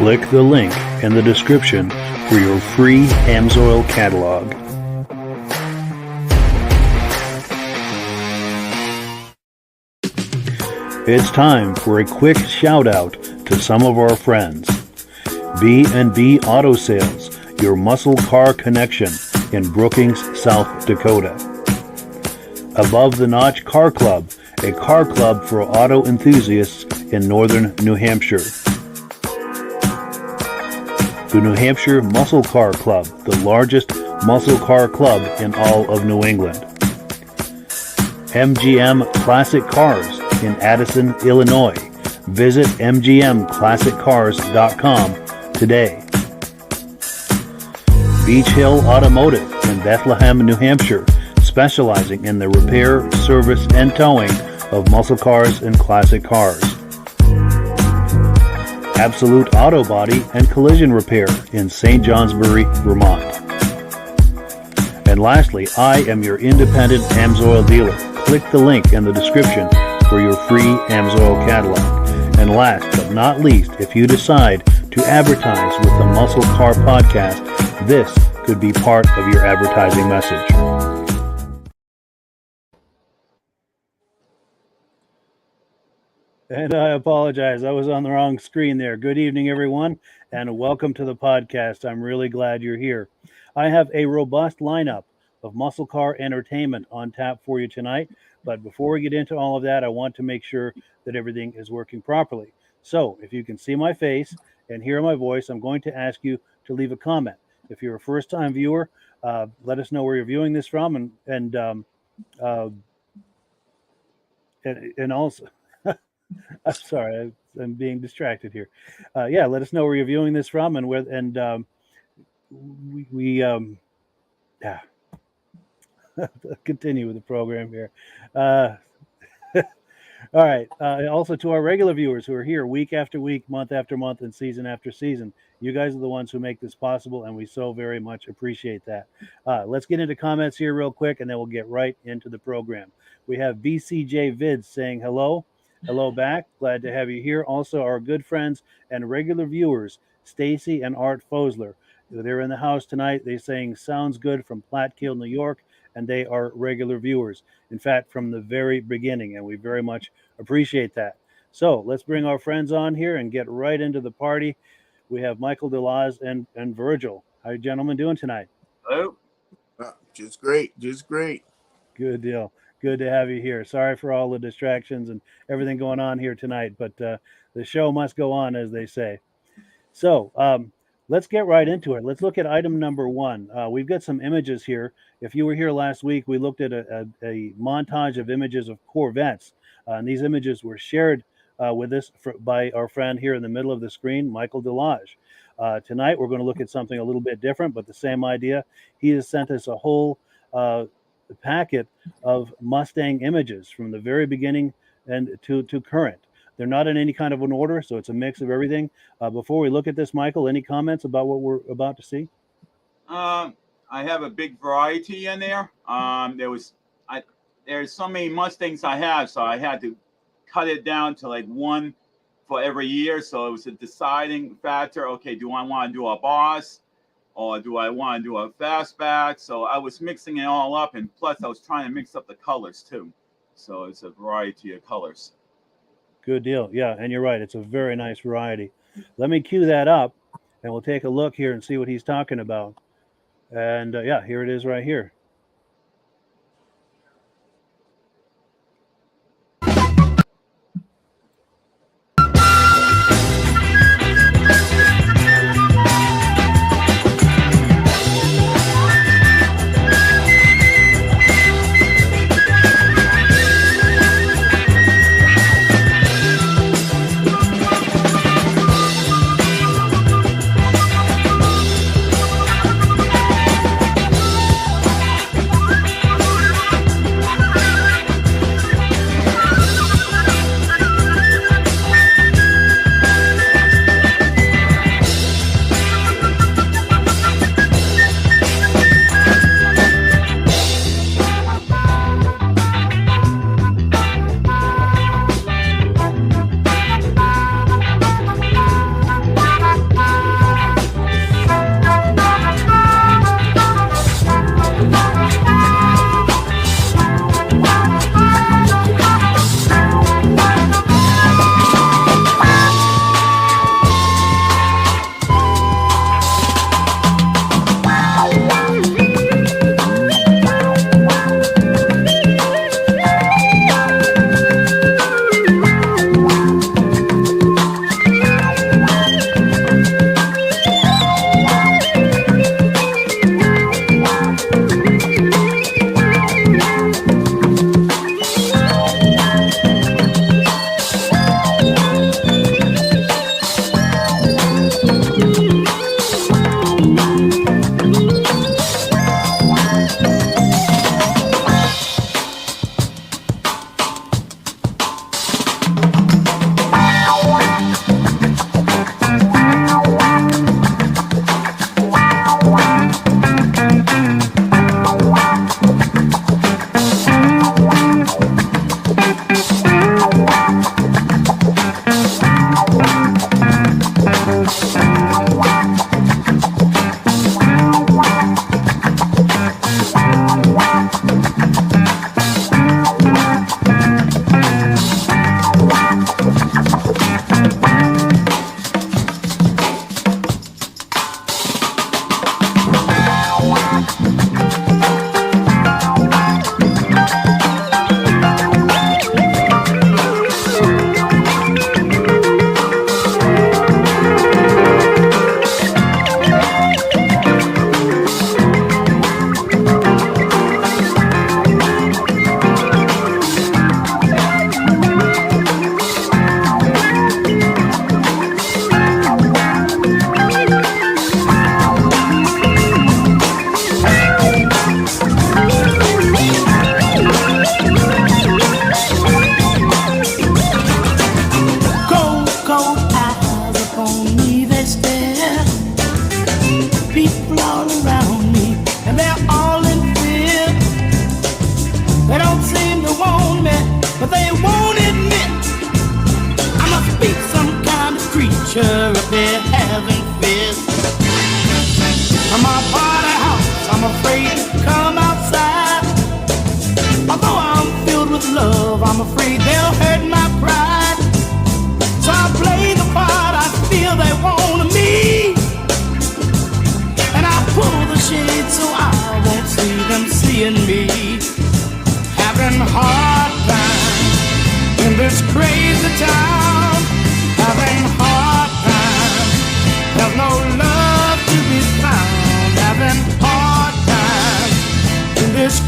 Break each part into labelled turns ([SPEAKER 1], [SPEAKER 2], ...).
[SPEAKER 1] Click the link in the description for your free AMSOIL catalog. It's time for a quick shout out to some of our friends. B&B Auto Sales, your muscle car connection in Brookings, South Dakota. Above the Notch Car Club, a car club for auto enthusiasts in northern New Hampshire. The New Hampshire Muscle Car Club, the largest muscle car club in all of New England. MGM Classic Cars in Addison, Illinois. Visit mgmclassiccars.com today. Beach Hill Automotive in Bethlehem, New Hampshire, specializing in the repair, service, and towing of muscle cars and classic cars. Absolute Auto Body and Collision Repair in St. Johnsbury, Vermont. And lastly, I am your independent AMSOIL dealer. Click the link in the description for your free AMSOIL catalog. And last but not least, if you decide to advertise with the Muscle Car Podcast, this could be part of your advertising message. And I apologize, I was on the wrong screen there. Good evening, everyone, and welcome to the podcast. I'm really glad you're here. I have a robust lineup of muscle car entertainment on tap for you tonight. But before we get into all of that, I want to make sure that everything is working properly. So if you can see my face and hear my voice, I'm going to ask you to leave a comment. If you're a first-time viewer, let us know where you're viewing this from, and also, I'm sorry, I'm being distracted here. Let us know where you're viewing this from, and where, and continue with the program here. All right. Also to our regular viewers who are here week after week, month after month, and season after season, you guys are the ones who make this possible, and we so very much appreciate that. Let's get into comments here real quick, and then we'll get right into the program. We have BCJ Vids saying hello. Hello back. Glad to have you here. Also, our good friends and regular viewers, Stacy and Art Fosler. They're in the house tonight. They're saying sounds good from Platkill, New York, and they are regular viewers. In fact, from the very beginning, and we very much appreciate that. So let's bring our friends on here and get right into the party. We have Michael DeLaz and Virgil. How are you gentlemen doing tonight?
[SPEAKER 2] Hello.
[SPEAKER 3] Just great.
[SPEAKER 1] Good deal. Good to have you here. Sorry for all the distractions and everything going on here tonight, but the show must go on, as they say. So let's get right into it. Let's look at item number one. We've got some images here. If you were here last week, we looked at a montage of images of Corvettes. And these images were shared with us by our friend here in the middle of the screen, Michael DeLage. Tonight, we're going to look at something a little bit different, but the same idea. He has sent us a whole packet of Mustang images from the very beginning and to current. They're not in any kind of an order, so it's a mix of everything. Before we look at this, Michael, any comments about what we're about to see?
[SPEAKER 2] I have a big variety in there. There's so many Mustangs I have, so I had to cut it down to like one for every year. So it was a deciding factor. Okay, do I want to do a Boss, or do I want to do a Fastback? So I was mixing it all up, and plus I was trying to mix up the colors too. So it's a variety of colors.
[SPEAKER 1] Good deal. Yeah, and you're right. It's a very nice variety. Let me cue that up, and we'll take a look here and see what he's talking about. And here it is right here.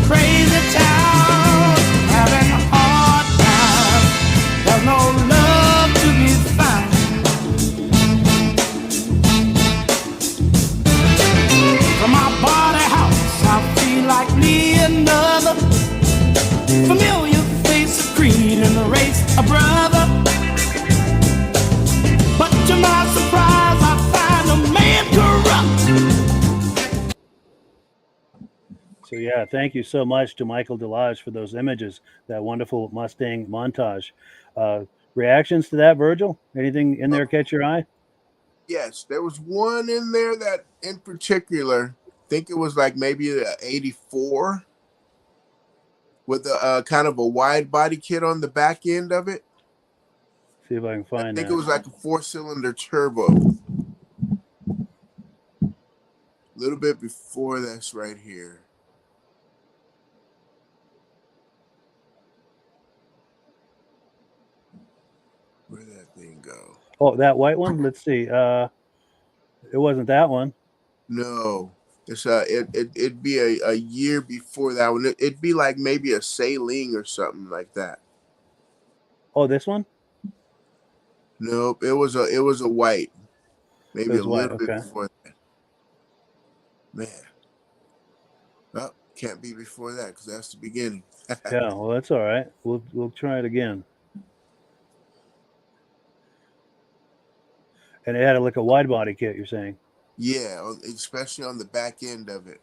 [SPEAKER 4] crazy town, having a hard time. There's no love to be found. From my body house, I feel like me another familiar face of creed in the race, a brother. But to my surprise, I find a man corrupt.
[SPEAKER 1] So yeah, thank you so much to Michael Delage for those images, that wonderful Mustang montage. Reactions to that, Virgil? Anything in there catch your eye?
[SPEAKER 3] Yes, there was one in there that in particular, I think it was like maybe a 84 with a kind of a wide body kit on the back end of it.
[SPEAKER 1] See if I can
[SPEAKER 3] I
[SPEAKER 1] find
[SPEAKER 3] think
[SPEAKER 1] that.
[SPEAKER 3] it was like a 4-cylinder turbo. A little bit before that's right here. Where'd that thing go?
[SPEAKER 1] Oh, that white one? Let's see. It wasn't that one.
[SPEAKER 3] No. It's it'd be a year before that one. It'd be like maybe a Saline or something like that.
[SPEAKER 1] Oh, this one?
[SPEAKER 3] Nope, it was a white.
[SPEAKER 1] It
[SPEAKER 3] Maybe a
[SPEAKER 1] was white.
[SPEAKER 3] little bit
[SPEAKER 1] Okay.
[SPEAKER 3] before that. Man. Oh, can't be before that because that's the beginning.
[SPEAKER 1] Yeah, well, that's all right. We'll try it again. And it had like a wide body kit, you're saying?
[SPEAKER 3] Yeah, especially on the back end of it.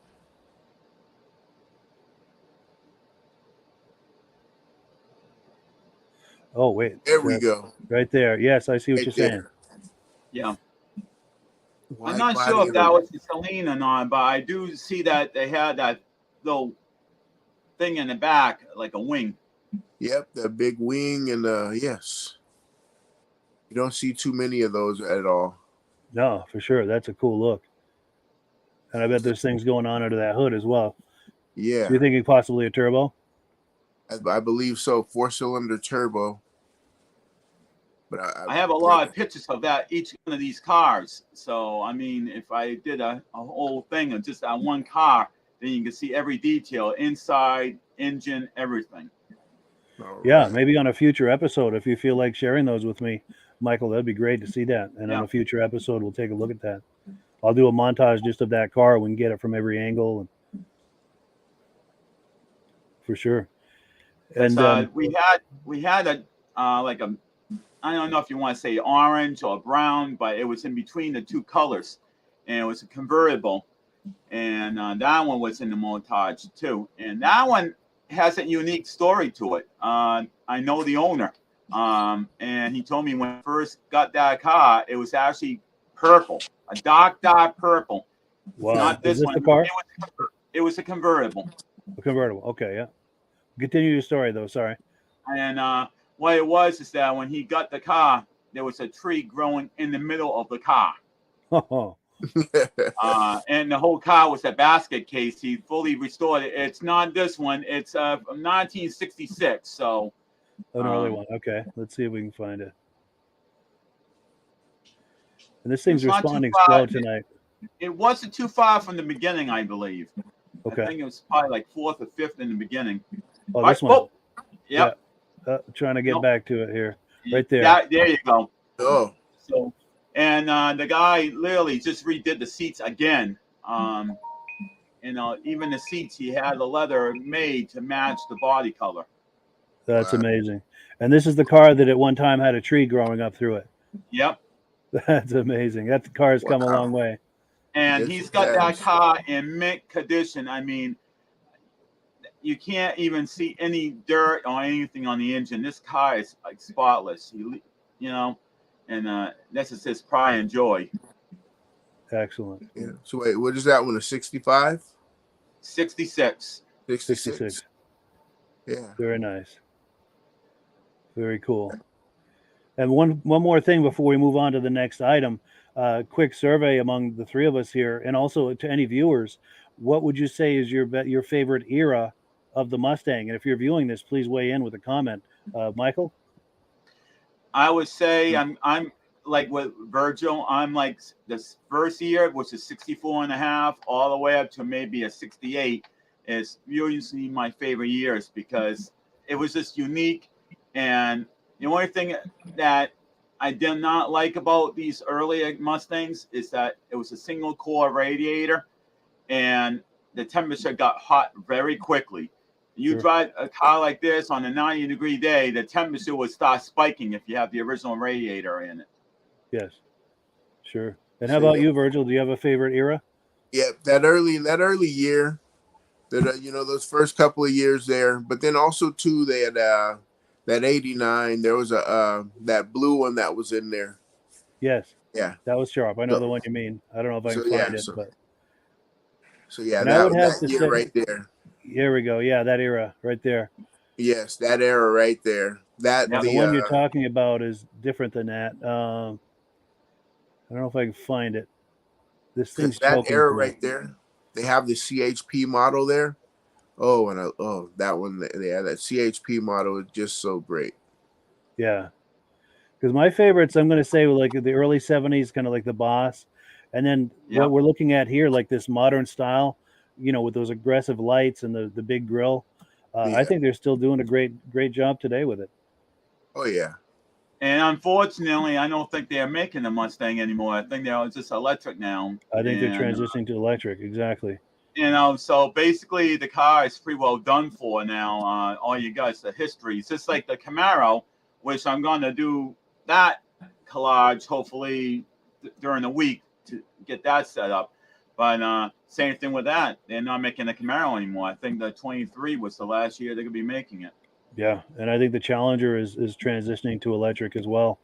[SPEAKER 1] Oh, wait.
[SPEAKER 3] There we go.
[SPEAKER 1] Right there. Yes, I see what
[SPEAKER 3] Right
[SPEAKER 1] you're saying.
[SPEAKER 3] there.
[SPEAKER 2] Yeah.
[SPEAKER 3] Wide
[SPEAKER 2] I'm not
[SPEAKER 3] body
[SPEAKER 2] sure if
[SPEAKER 3] and
[SPEAKER 2] that
[SPEAKER 3] a-
[SPEAKER 2] was the Celine or not, but I do see that they had that little thing in the back, like a wing.
[SPEAKER 3] Yep, the big wing and yes. You don't see too many of those at all.
[SPEAKER 1] No, for sure. That's a cool look. And I bet there's things going on under that hood as well.
[SPEAKER 3] Yeah,
[SPEAKER 1] Do you think it possibly a turbo?
[SPEAKER 3] I believe so. 4-cylinder turbo. But
[SPEAKER 2] I have a lot of pictures of that, each one of these cars. So, I mean, if I did a whole thing of just that one car, then you can see every detail, inside, engine, everything.
[SPEAKER 1] Yeah,
[SPEAKER 3] right.
[SPEAKER 1] maybe on a future episode, if you feel like sharing those with me, Michael, that'd be great to see that. And on
[SPEAKER 2] Yeah.
[SPEAKER 1] a future episode, we'll take a look at that. I'll do a montage just of that car. We can get it from every angle, and for sure. And
[SPEAKER 2] we had a like a, I don't know if you want to say orange or brown, but it was in between the two colors, and it was a convertible, and that one was in the montage too. And that one has a unique story to it. I know the owner, and he told me when I first got that car, it was actually purple, a dark purple.
[SPEAKER 1] wow,
[SPEAKER 2] Not
[SPEAKER 1] is
[SPEAKER 2] this
[SPEAKER 1] this
[SPEAKER 2] one.
[SPEAKER 1] the car?
[SPEAKER 2] It was a convertible.
[SPEAKER 1] A convertible. Okay, yeah. Continue your story though. Sorry.
[SPEAKER 2] And what it was is that when he got the car, there was a tree growing in the middle of the car.
[SPEAKER 1] Oh,
[SPEAKER 2] And the whole car was a basket case. He fully restored it. It's not this one. It's from 1966. So
[SPEAKER 1] an early one. Okay, let's see if we can find it. And this thing's
[SPEAKER 2] it's not too
[SPEAKER 1] responding
[SPEAKER 2] far.
[SPEAKER 1] slow tonight.
[SPEAKER 2] It wasn't too far from the beginning, I believe.
[SPEAKER 1] Okay.
[SPEAKER 2] I think it was probably like fourth or fifth in the beginning.
[SPEAKER 1] Oh, this one.
[SPEAKER 2] Oh, yep.
[SPEAKER 1] Trying to get
[SPEAKER 2] Nope.
[SPEAKER 1] back to it here. Right there.
[SPEAKER 2] There you go.
[SPEAKER 3] Oh,
[SPEAKER 2] So, and the guy literally just redid the seats again. Even the seats, he had the leather made to match the body color.
[SPEAKER 1] That's
[SPEAKER 3] wow.
[SPEAKER 1] amazing. And this is the car that at one time had a tree growing up through it.
[SPEAKER 2] Yep.
[SPEAKER 1] That's amazing. That car's come a
[SPEAKER 3] Wow.
[SPEAKER 1] long way.
[SPEAKER 2] And
[SPEAKER 3] Yes,
[SPEAKER 2] he's
[SPEAKER 3] it
[SPEAKER 2] got that
[SPEAKER 3] has.
[SPEAKER 2] car in mint condition. I mean, you can't even see any dirt or anything on the engine. This car is like spotless. And this is his pride and joy.
[SPEAKER 1] Excellent.
[SPEAKER 3] Yeah. So wait, what is that one? A 65?
[SPEAKER 2] 66.
[SPEAKER 1] 66.
[SPEAKER 3] Yeah.
[SPEAKER 1] Very nice. Very cool. And one more thing before we move on to the next item. Quick survey among the three of us here, and also to any viewers. What would you say is your favorite era of the Mustang? And if you're viewing this, please weigh in with a comment. Michael?
[SPEAKER 2] I would say I'm like with Virgil. I'm like this first year, which is 64 and a half, all the way up to maybe a 68 is usually my favorite years because it was just unique. And the only thing that I did not like about these earlier Mustangs is that it was a single core radiator and the temperature got hot very quickly. You
[SPEAKER 1] Sure.
[SPEAKER 2] drive a car like this on a 90-degree day, the temperature would start spiking if you have the original radiator in it.
[SPEAKER 1] Yes. Sure. And how
[SPEAKER 3] So
[SPEAKER 1] about
[SPEAKER 3] yeah,
[SPEAKER 1] you, Virgil? Do you have a favorite era?
[SPEAKER 3] yeah, that early year, that those first couple of years there, but then also too they had that '89. There was a that blue one that was in there.
[SPEAKER 1] Yes.
[SPEAKER 3] Yeah.
[SPEAKER 1] That was sharp. I know
[SPEAKER 3] So,
[SPEAKER 1] the one you mean. I don't know if I can
[SPEAKER 3] so yeah,
[SPEAKER 1] find it,
[SPEAKER 3] so
[SPEAKER 1] but
[SPEAKER 3] so yeah,
[SPEAKER 1] and I would have
[SPEAKER 3] that
[SPEAKER 1] to
[SPEAKER 3] year
[SPEAKER 1] say,
[SPEAKER 3] right there.
[SPEAKER 1] here we go. Yeah, that era right there.
[SPEAKER 3] Yes, that era right there. That
[SPEAKER 2] Yep.
[SPEAKER 1] The one you're talking about is different than that. I don't know if I can find it. This
[SPEAKER 3] because
[SPEAKER 1] thing's
[SPEAKER 3] that
[SPEAKER 1] choking
[SPEAKER 3] era
[SPEAKER 1] tonight.
[SPEAKER 3] right there, they have the CHP model there. Oh, and that one, yeah, that CHP model is just so great.
[SPEAKER 1] Yeah, because my favorites, I'm going to say, were like the early '70s, kind of like the Boss, and then what
[SPEAKER 2] Yep.
[SPEAKER 1] we're looking at here, like this modern style, with those aggressive lights and the big grill. I
[SPEAKER 3] Yeah.
[SPEAKER 1] think they're still doing a great job today with it.
[SPEAKER 3] Oh yeah.
[SPEAKER 2] And unfortunately, I don't think they're making the Mustang anymore. I think they're just electric now.
[SPEAKER 1] I think they're
[SPEAKER 2] And
[SPEAKER 1] transitioning to electric. Exactly.
[SPEAKER 2] so basically the car is pretty well done for now. All you got is the history. It's just like the Camaro, which I'm going to do that collage hopefully during the week to get that set up. But same thing with that. They're not making the Camaro anymore. I think the 23 was the last year they're going to be making it.
[SPEAKER 1] Yeah, and I think the Challenger is transitioning to electric as well.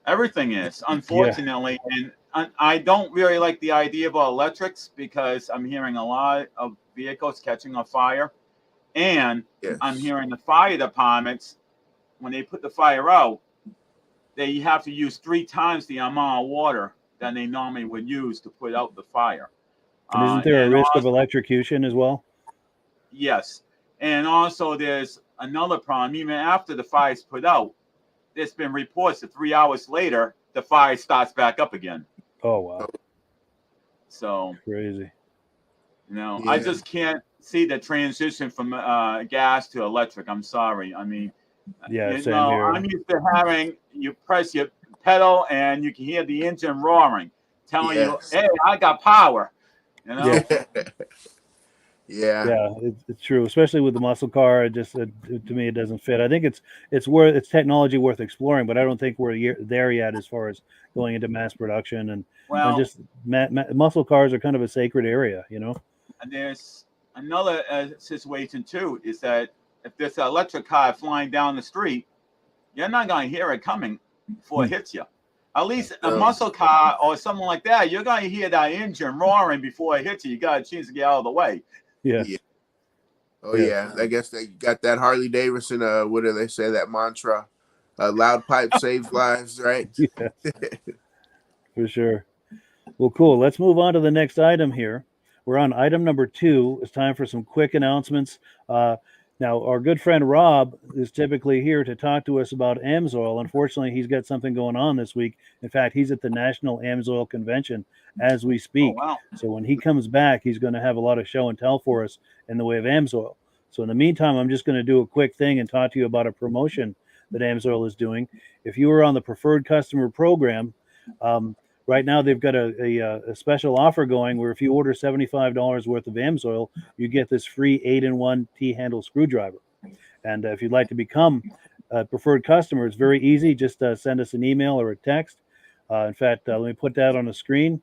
[SPEAKER 2] Everything is,
[SPEAKER 1] Yeah.
[SPEAKER 2] unfortunately. And I don't really like the idea about electrics because I'm hearing a lot of vehicles catching on fire. And I'm
[SPEAKER 3] Yes.
[SPEAKER 2] hearing the fire departments, when they put the fire out, they have to use 3 times the amount of water than they normally would use to put out the fire.
[SPEAKER 1] And isn't there a
[SPEAKER 2] And
[SPEAKER 1] risk of
[SPEAKER 2] also,
[SPEAKER 1] electrocution as well?
[SPEAKER 2] yes. And also, there's another problem. Even after the fire is put out, there's been reports that 3 hours later, the fire starts back up again.
[SPEAKER 1] Oh wow,
[SPEAKER 2] So,
[SPEAKER 1] crazy.
[SPEAKER 2] I
[SPEAKER 3] Yeah.
[SPEAKER 2] just can't see the transition from gas to electric. I'm sorry. I mean,
[SPEAKER 1] Yeah, same here.
[SPEAKER 2] I'm used to having you press your pedal and you can hear the engine roaring, telling you,
[SPEAKER 3] Yes.
[SPEAKER 2] "Hey, I got power." You know?
[SPEAKER 1] Yeah.
[SPEAKER 3] Yeah.
[SPEAKER 1] Yeah, it's true, especially with the muscle car. To me, it doesn't fit. I think it's technology worth exploring, but I don't think we're there yet as far as going into mass production and
[SPEAKER 2] Well,
[SPEAKER 1] just muscle cars are kind of a sacred area,
[SPEAKER 2] and there's another situation too. Is that if there's an electric car flying down the street, you're not going to hear it coming before it hits you. At least a
[SPEAKER 3] No.
[SPEAKER 2] muscle car or something like that, you're going to hear that engine roaring before it hits you. You got a chance to get out of the way.
[SPEAKER 1] Yes.
[SPEAKER 3] Yeah. Oh
[SPEAKER 1] Yes.
[SPEAKER 3] yeah. I guess they got that Harley Davidson. What do they say? That mantra, "Loud pipe saves lives." Right.
[SPEAKER 1] Yes, for sure. Well, cool. Let's move on to the next item here. We're on item number 2. It's time for some quick announcements. Now, our good friend Rob is typically here to talk to us about AMSOIL. Unfortunately, he's got something going on this week. In fact, he's at the National AMSOIL Convention as we
[SPEAKER 2] Oh,
[SPEAKER 1] speak.
[SPEAKER 2] wow.
[SPEAKER 1] So when he comes back, he's going to have a lot of show and tell for us in the way of AMSOIL. So in the meantime, I'm just going to do a quick thing and talk to you about a promotion that AMSOIL is doing. If you were on the preferred customer program, right now they've got a special offer going where if you order $75 worth of AMSOIL, you get this free 8-in-1 T-handle screwdriver. And if you'd like to become a preferred customer, it's very easy. Just send us an email or a text. In fact, let me put that on the screen.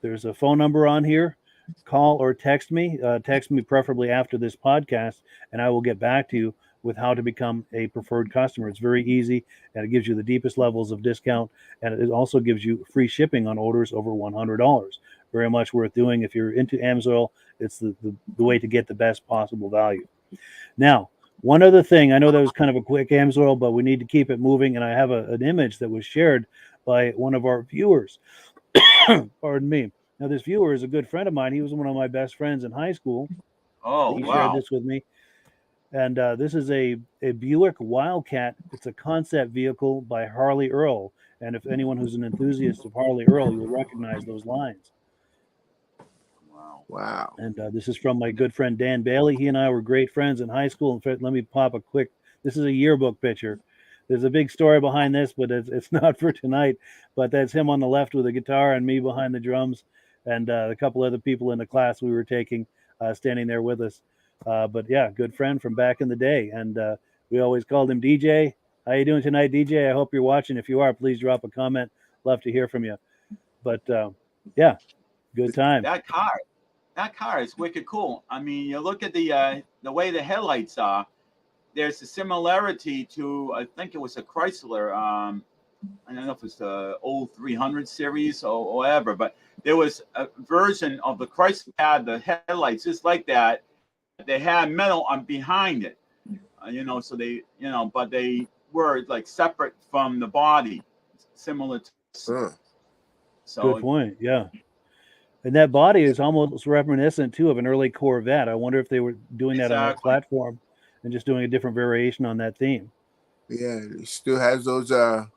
[SPEAKER 1] There's a phone number on here. Call or text me. Text me preferably after this podcast, and I will get back to you with how to become a preferred customer. It's very easy, and it gives you the deepest levels of discount, and it also gives you free shipping on orders over $100. Very much worth doing. If you're into AMSOIL, it's the way to get the best possible value. Now, one other thing, I know that was kind of a quick AMSOIL, but we need to keep it moving, and I have an image that was shared by one of our viewers. Pardon me. Now, this viewer is a good friend of mine. He was one of my best friends in high school.
[SPEAKER 2] Oh,
[SPEAKER 1] He shared
[SPEAKER 2] wow.
[SPEAKER 1] this with me. And this is a Buick Wildcat. It's a concept vehicle by Harley Earl. And if anyone who's an enthusiast of Harley Earl, you'll recognize those lines.
[SPEAKER 2] Wow.
[SPEAKER 3] Wow.
[SPEAKER 1] And this is from my good friend Dan Bailey. He and I were great friends in high school. In fact, let me pop a quick. This is a yearbook picture. There's a big story behind this, but it's not for tonight. But that's him on the left with a guitar and me behind the drums, and a couple other people in the class we were taking standing there with us. But yeah, good friend from back in the day, and we always called him DJ. How you doing tonight, DJ? I hope you're watching. If you are, please drop a comment. Love to hear from you. But yeah, good time.
[SPEAKER 2] That car is wicked cool. I mean, you look at the way the headlights are. There's a similarity to, I think it was a Chrysler. I don't know if it's the old 300 series or whatever, but there was a version of the Chrysler had the headlights just like that. They had metal on behind it, so they, but they were like separate from the body, similar to.
[SPEAKER 3] Huh.
[SPEAKER 2] So
[SPEAKER 1] Good point. Yeah. And that body is almost reminiscent too of an early Corvette. I wonder if they were doing that on that
[SPEAKER 2] Exactly.
[SPEAKER 1] platform and just doing a different variation on that theme.
[SPEAKER 3] Yeah, it still has those along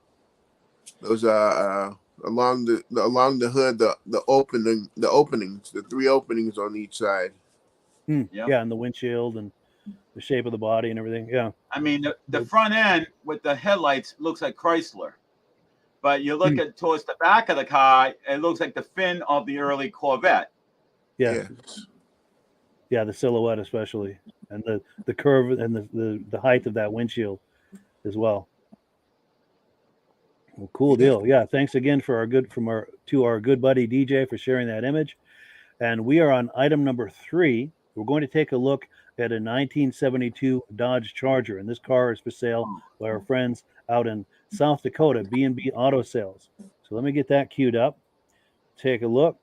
[SPEAKER 3] the hood, the openings, the 3 openings on each side.
[SPEAKER 2] Yep.
[SPEAKER 1] Yeah, and the windshield and the shape of the body and everything. Yeah.
[SPEAKER 2] I mean, the front end with the headlights looks like Chrysler, but you look at towards the back of the car, it looks like the fin of the early Corvette.
[SPEAKER 1] Yeah. Yeah, the silhouette especially, and the curve and the height of that windshield as well. Well, cool deal. Yeah, thanks again for our good buddy DJ for sharing that image. And we are on item number 3. We're going to take a look at a 1972 Dodge Charger, and this car is for sale by our friends out in South Dakota, B&B Auto Sales. So let me get that queued up. Take a look.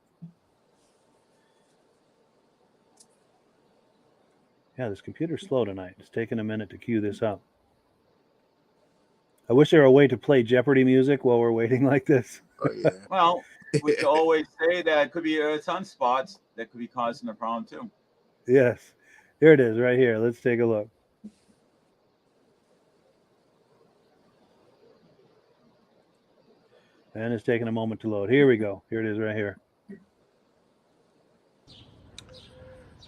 [SPEAKER 1] Yeah, this computer's slow tonight. It's taking a minute to queue this up. I wish there were a way to play Jeopardy music while we're waiting like this.
[SPEAKER 3] Oh yeah.
[SPEAKER 2] Well, we could always say that it could be sunspots that could be causing a problem too.
[SPEAKER 1] Yes. Here it is right here. Let's take a look. And it's taking a moment to load. Here we go. Here it is right here.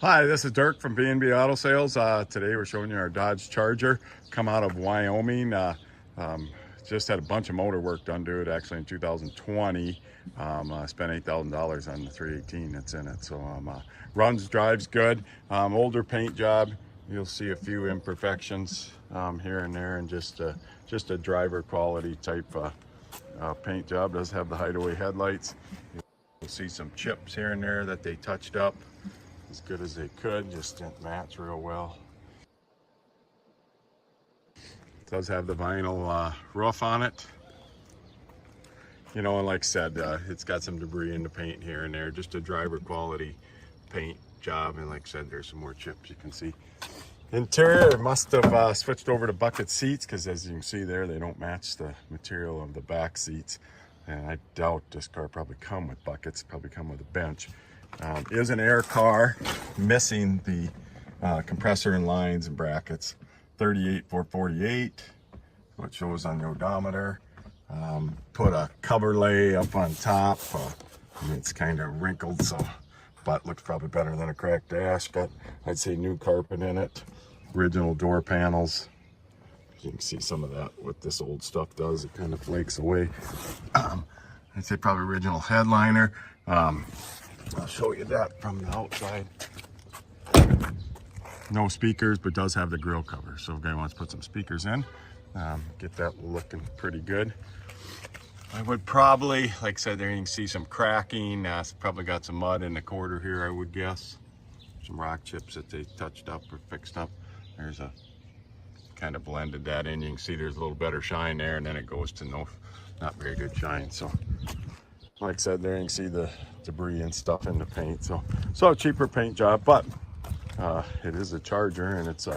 [SPEAKER 5] Hi, this is Dirk from B&B Auto Sales. Today we're showing you our Dodge Charger. Come out of Wyoming. Just had a bunch of motor work done to it actually in 2020. I spent $8,000 on the 318 that's in it. So runs, drives good. Older paint job. You'll see a few imperfections here and there, and just a driver quality type paint job. Does have the hideaway headlights. You'll see some chips here and there that they touched up as good as they could, just didn't match real well. It does have the vinyl roof on it. And like I said, it's got some debris in the paint here and there, just a driver quality paint job. And like I said, there's some more chips you can see. Interior must have switched over to bucket seats, because as you can see there, they don't match the material of the back seats. And I doubt this car probably come with buckets, probably come with a bench. Is an air car, missing the compressor and lines and brackets. 38,448, what shows on the odometer. Put a cover lay up on top. It's kind of wrinkled, so but looks probably better than a cracked dash. Got, I'd say, new carpet in it. Original door panels. You can see some of that, what this old stuff does. It kind of flakes away. I'd say probably original headliner. I'll show you that from the outside. No speakers, but does have the grill cover. So if a guy wants to put some speakers in, get that looking pretty good. I would probably, like I said, there you can see some cracking. Probably got some mud in the quarter here, I would guess. Some rock chips that they touched up or fixed up. There's a kind of blended that in. You can see there's a little better shine there, and then it goes to not very good shine. So like I said, there you can see the debris and stuff in the paint. So a cheaper paint job, but it is a Charger, and it's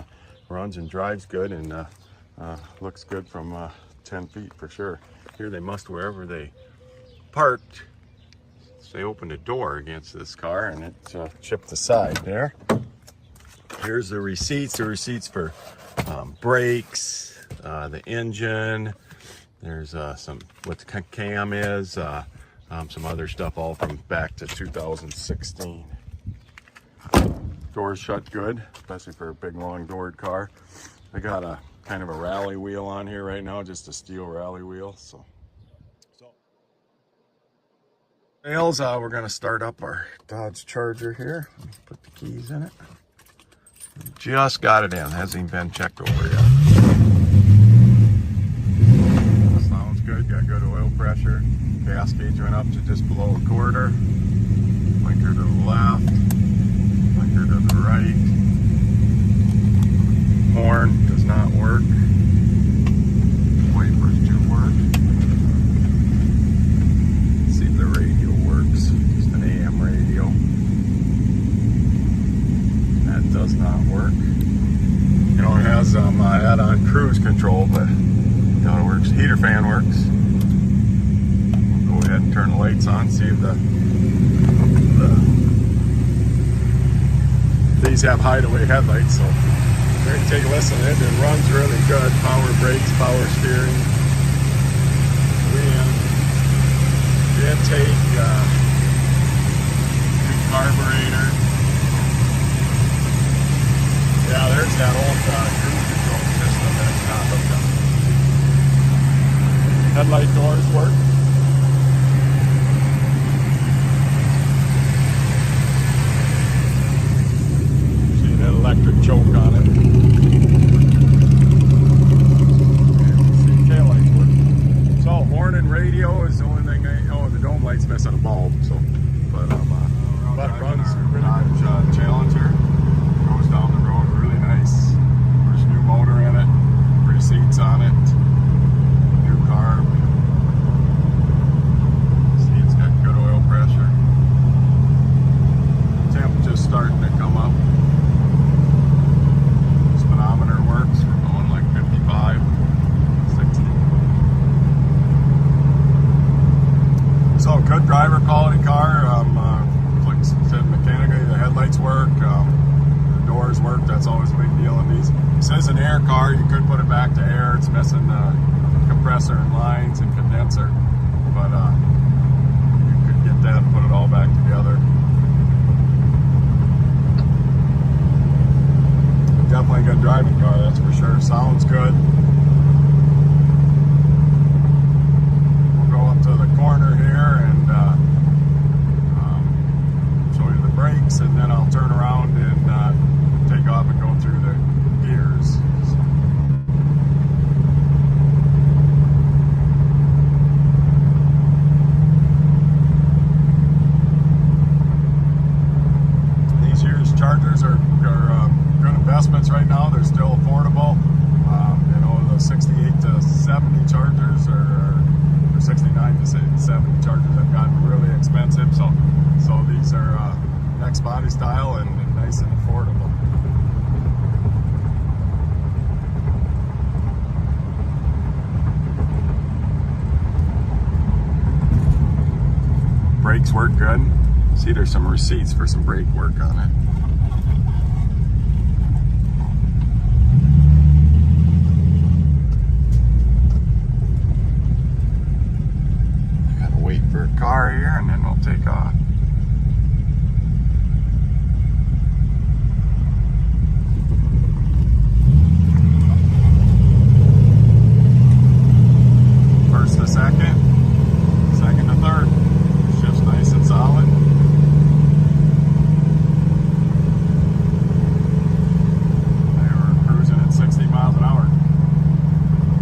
[SPEAKER 5] runs and drives good, and looks good from 10 feet for sure. Here they must, wherever they parked, they opened a door against this car, and it chipped the side there. Here's the receipts. The receipts for brakes, the engine. There's some what the cam is. Some other stuff, all from back to 2016. Doors shut good, especially for a big long doored car. I got a kind of a rally wheel on here right now, just a steel rally wheel. So we're gonna start up our Dodge Charger here. Put the keys in it. Just got it in, hasn't even been checked over yet. Sounds good, got good oil pressure. Gas gauge went up to just below a quarter. Blinker to the left, blinker to the right. Horn does not work. Wipers do work. Let's see if the radio works. Just an AM radio. That does not work. You know, it has add-on cruise control, but it works. Heater fan works. We'll go ahead and turn the lights on, see if these have hideaway headlights, so we're going to take a listen. It runs really good. Power brakes, power steering. The intake, new carburetor. Yeah, there's that old cruise control system that's not hooked up. Headlight doors work. See that electric choke on it. See taillights work. So horn and radio is the only thing. The dome light's missing a bulb. So, but runs Dodge Challenger. Goes down the road really nice. There's a new motor in it. 3 seats on it. New carb. See, it's got good oil pressure. Temperature's starting to come up. Speedometer works. We're going like 55, 60. So good driver quality car. Like I said, mechanically the headlights work. The doors work. That's always a big deal in these. It says an air car. You could put it back to air. It's missing compressor and lines and condenser, but you could get that and put it all back together. Definitely a good driving car, that's for sure. Sounds good. We'll go up to the corner here and show you the brakes, and then I'll turn around and take off and go through the gears. These year's Chargers are good investments right now. They're still affordable. You know, the 68 to 70 Chargers or 69 to 70 Chargers have gotten really expensive. So these are next body style and nice and affordable. Brakes work good. See, there's some receipts for some brake work on it. Wait for a car here and then we'll take off. First to second, second to third. Shift's nice and solid. They were cruising at 60 miles an hour.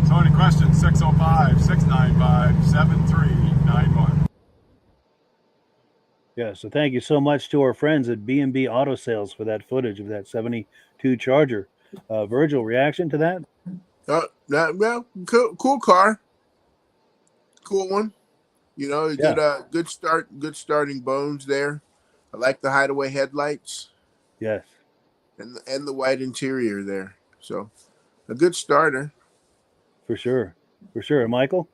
[SPEAKER 5] So any questions? 605-695-7391.
[SPEAKER 1] Yeah, so thank you so much to our friends at B&B Auto Sales for that footage of that 72 Charger. Virgil, reaction to that?
[SPEAKER 3] Well, cool car, cool one. You know,
[SPEAKER 1] Yeah.
[SPEAKER 3] good good starting bones there. I like the hideaway headlights.
[SPEAKER 1] Yes.
[SPEAKER 3] And the white interior there. So a good starter.
[SPEAKER 1] For sure. For sure. Michael?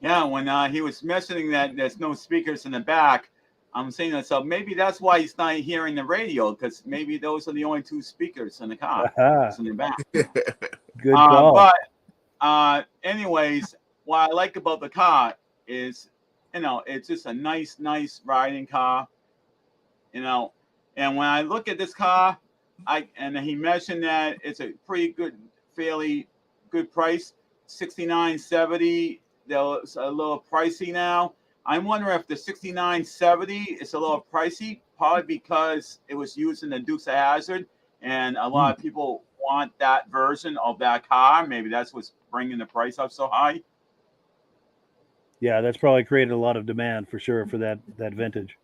[SPEAKER 2] Yeah, when he was mentioning that there's no speakers in the back, I'm saying to myself, maybe that's why he's not hearing the radio, because maybe those are the only 2 speakers in the car. In the back.
[SPEAKER 1] Good call.
[SPEAKER 2] But anyways, what I like about the car is, you know, it's just a nice riding car. You know, And when I look at this car, and he mentioned that it's a pretty good, fairly good price, $69.70. It's a little pricey now. I'm wondering if the $69.70 is a little pricey, probably because it was used in the Dukes of Hazzard, and a lot of people want that version of that car. Maybe that's what's bringing the price up so high.
[SPEAKER 1] Yeah, that's probably created a lot of demand for sure for that vintage.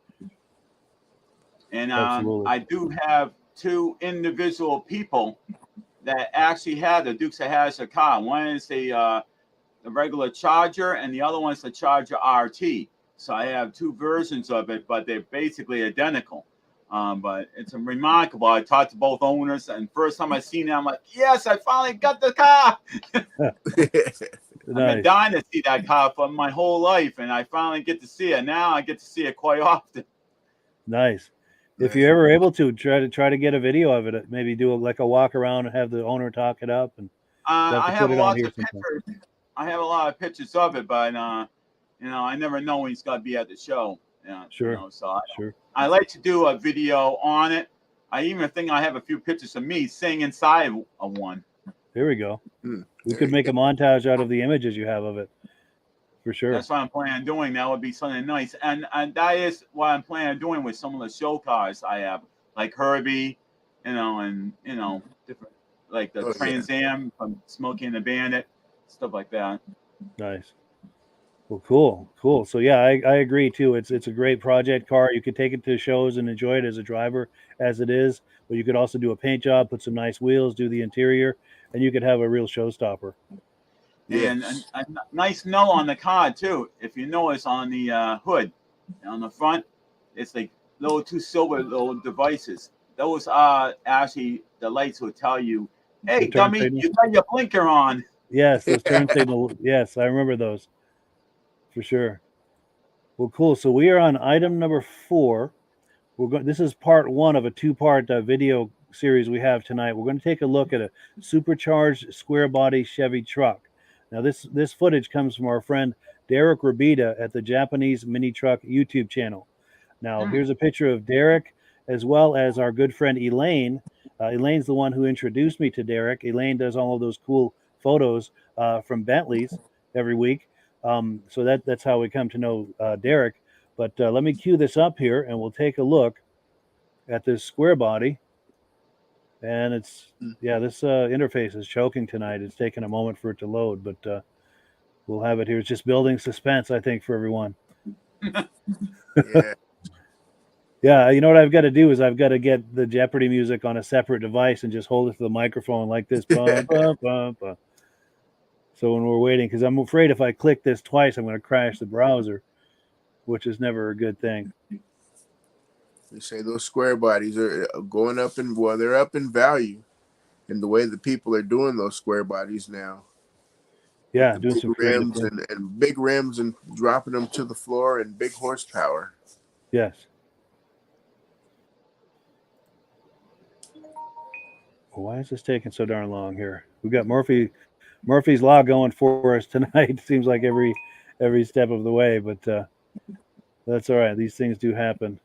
[SPEAKER 2] And
[SPEAKER 1] Absolutely.
[SPEAKER 2] I do have two individual people that actually had the Dukes of Hazzard car. One is the regular Charger, and the other one's the Charger RT. So I have two versions of it, but they're basically identical. But it's remarkable. I talked to both owners, and first time I seen it, I'm like, yes, I finally got the car. I've been dying to see that car for my whole life, and I finally get to see it. Now I get to see it quite often.
[SPEAKER 1] Nice. If you're ever able to try to get a video of it, maybe do like a walk around and have the owner talk it up, and
[SPEAKER 2] I have lots of pictures. I have a lot of pictures of it, but you know, I never know when he's got to be at the show.
[SPEAKER 1] Sure.
[SPEAKER 2] You know, so I like to do a video on it. I even think I have a few pictures of me sitting inside of one.
[SPEAKER 1] There we go. We could make a montage out of the images you have of it, for sure.
[SPEAKER 2] That's what I'm planning on doing. That would be something nice, and that is what I'm planning on doing with some of the show cars I have, like Herbie, you know, and you know, different like the Trans Am from Smokey and the Bandit, stuff like that.
[SPEAKER 1] Nice. Well, cool. So yeah, I agree too. It's a great project car. You could take it to shows and enjoy it as a driver as it is, but you could also do a paint job, put some nice wheels, do the interior, and you could have a real showstopper.
[SPEAKER 2] And a nice note on the car too. If you notice on the hood, on the front, it's like two silver little devices. Those are actually the lights will tell you, "Hey, dummy, you got your blinker on."
[SPEAKER 1] Yes, those turn signal. Yes, I remember those. For sure. Well, cool. So we are on item number 4. This is part 1 of a 2-part video series we have tonight. We're going to take a look at a supercharged square body Chevy truck. Now, this footage comes from our friend Derek Rabida at the Japanese Minitruck YouTube channel. Now, here's a picture of Derek as well as our good friend Elaine. Elaine's the one who introduced me to Derek. Elaine does all of those cool photos from Bentleys every week. So that's how we come to know Derek. But let me cue this up here, and we'll take a look at this square body. And it's this interface is choking tonight. It's taking a moment for it to load, but we'll have it here. It's just building suspense, I think, for everyone. Yeah, you know what I've got to do is I've got to get the Jeopardy music on a separate device and just hold it to the microphone like this. Bum, bum, bum, bum. So when we're waiting, because I'm afraid if I click this twice, I'm going to crash the browser, which is never a good thing.
[SPEAKER 3] They say those square bodies are going up they're up in value in the way that people are doing those square bodies now.
[SPEAKER 1] Yeah, doing some
[SPEAKER 3] rims and big rims and dropping them to the floor and big horsepower.
[SPEAKER 1] Yes. Well, why is this taking so darn long here? We got Murphy's Law going for us tonight. Seems like every step of the way, but that's all right. These things do happen.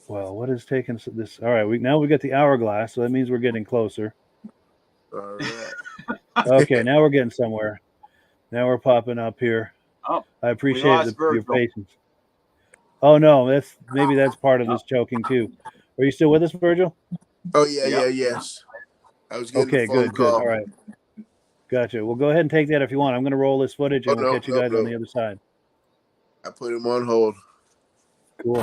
[SPEAKER 1] Well, what is taking this? All right, now we got the hourglass, so that means we're getting closer.
[SPEAKER 3] All right.
[SPEAKER 1] Okay, now we're getting somewhere. Now we're popping up here.
[SPEAKER 2] Oh,
[SPEAKER 1] I appreciate your patience. Oh no, maybe that's part of this choking too. Are you still with us, Virgil?
[SPEAKER 3] Oh yes. I was getting a phone
[SPEAKER 1] good.
[SPEAKER 3] call.
[SPEAKER 1] All right. Gotcha. Well, go ahead and take that if you want. I'm going to roll this footage and we'll catch you guys on the other side.
[SPEAKER 3] I put him on hold.
[SPEAKER 1] Cool.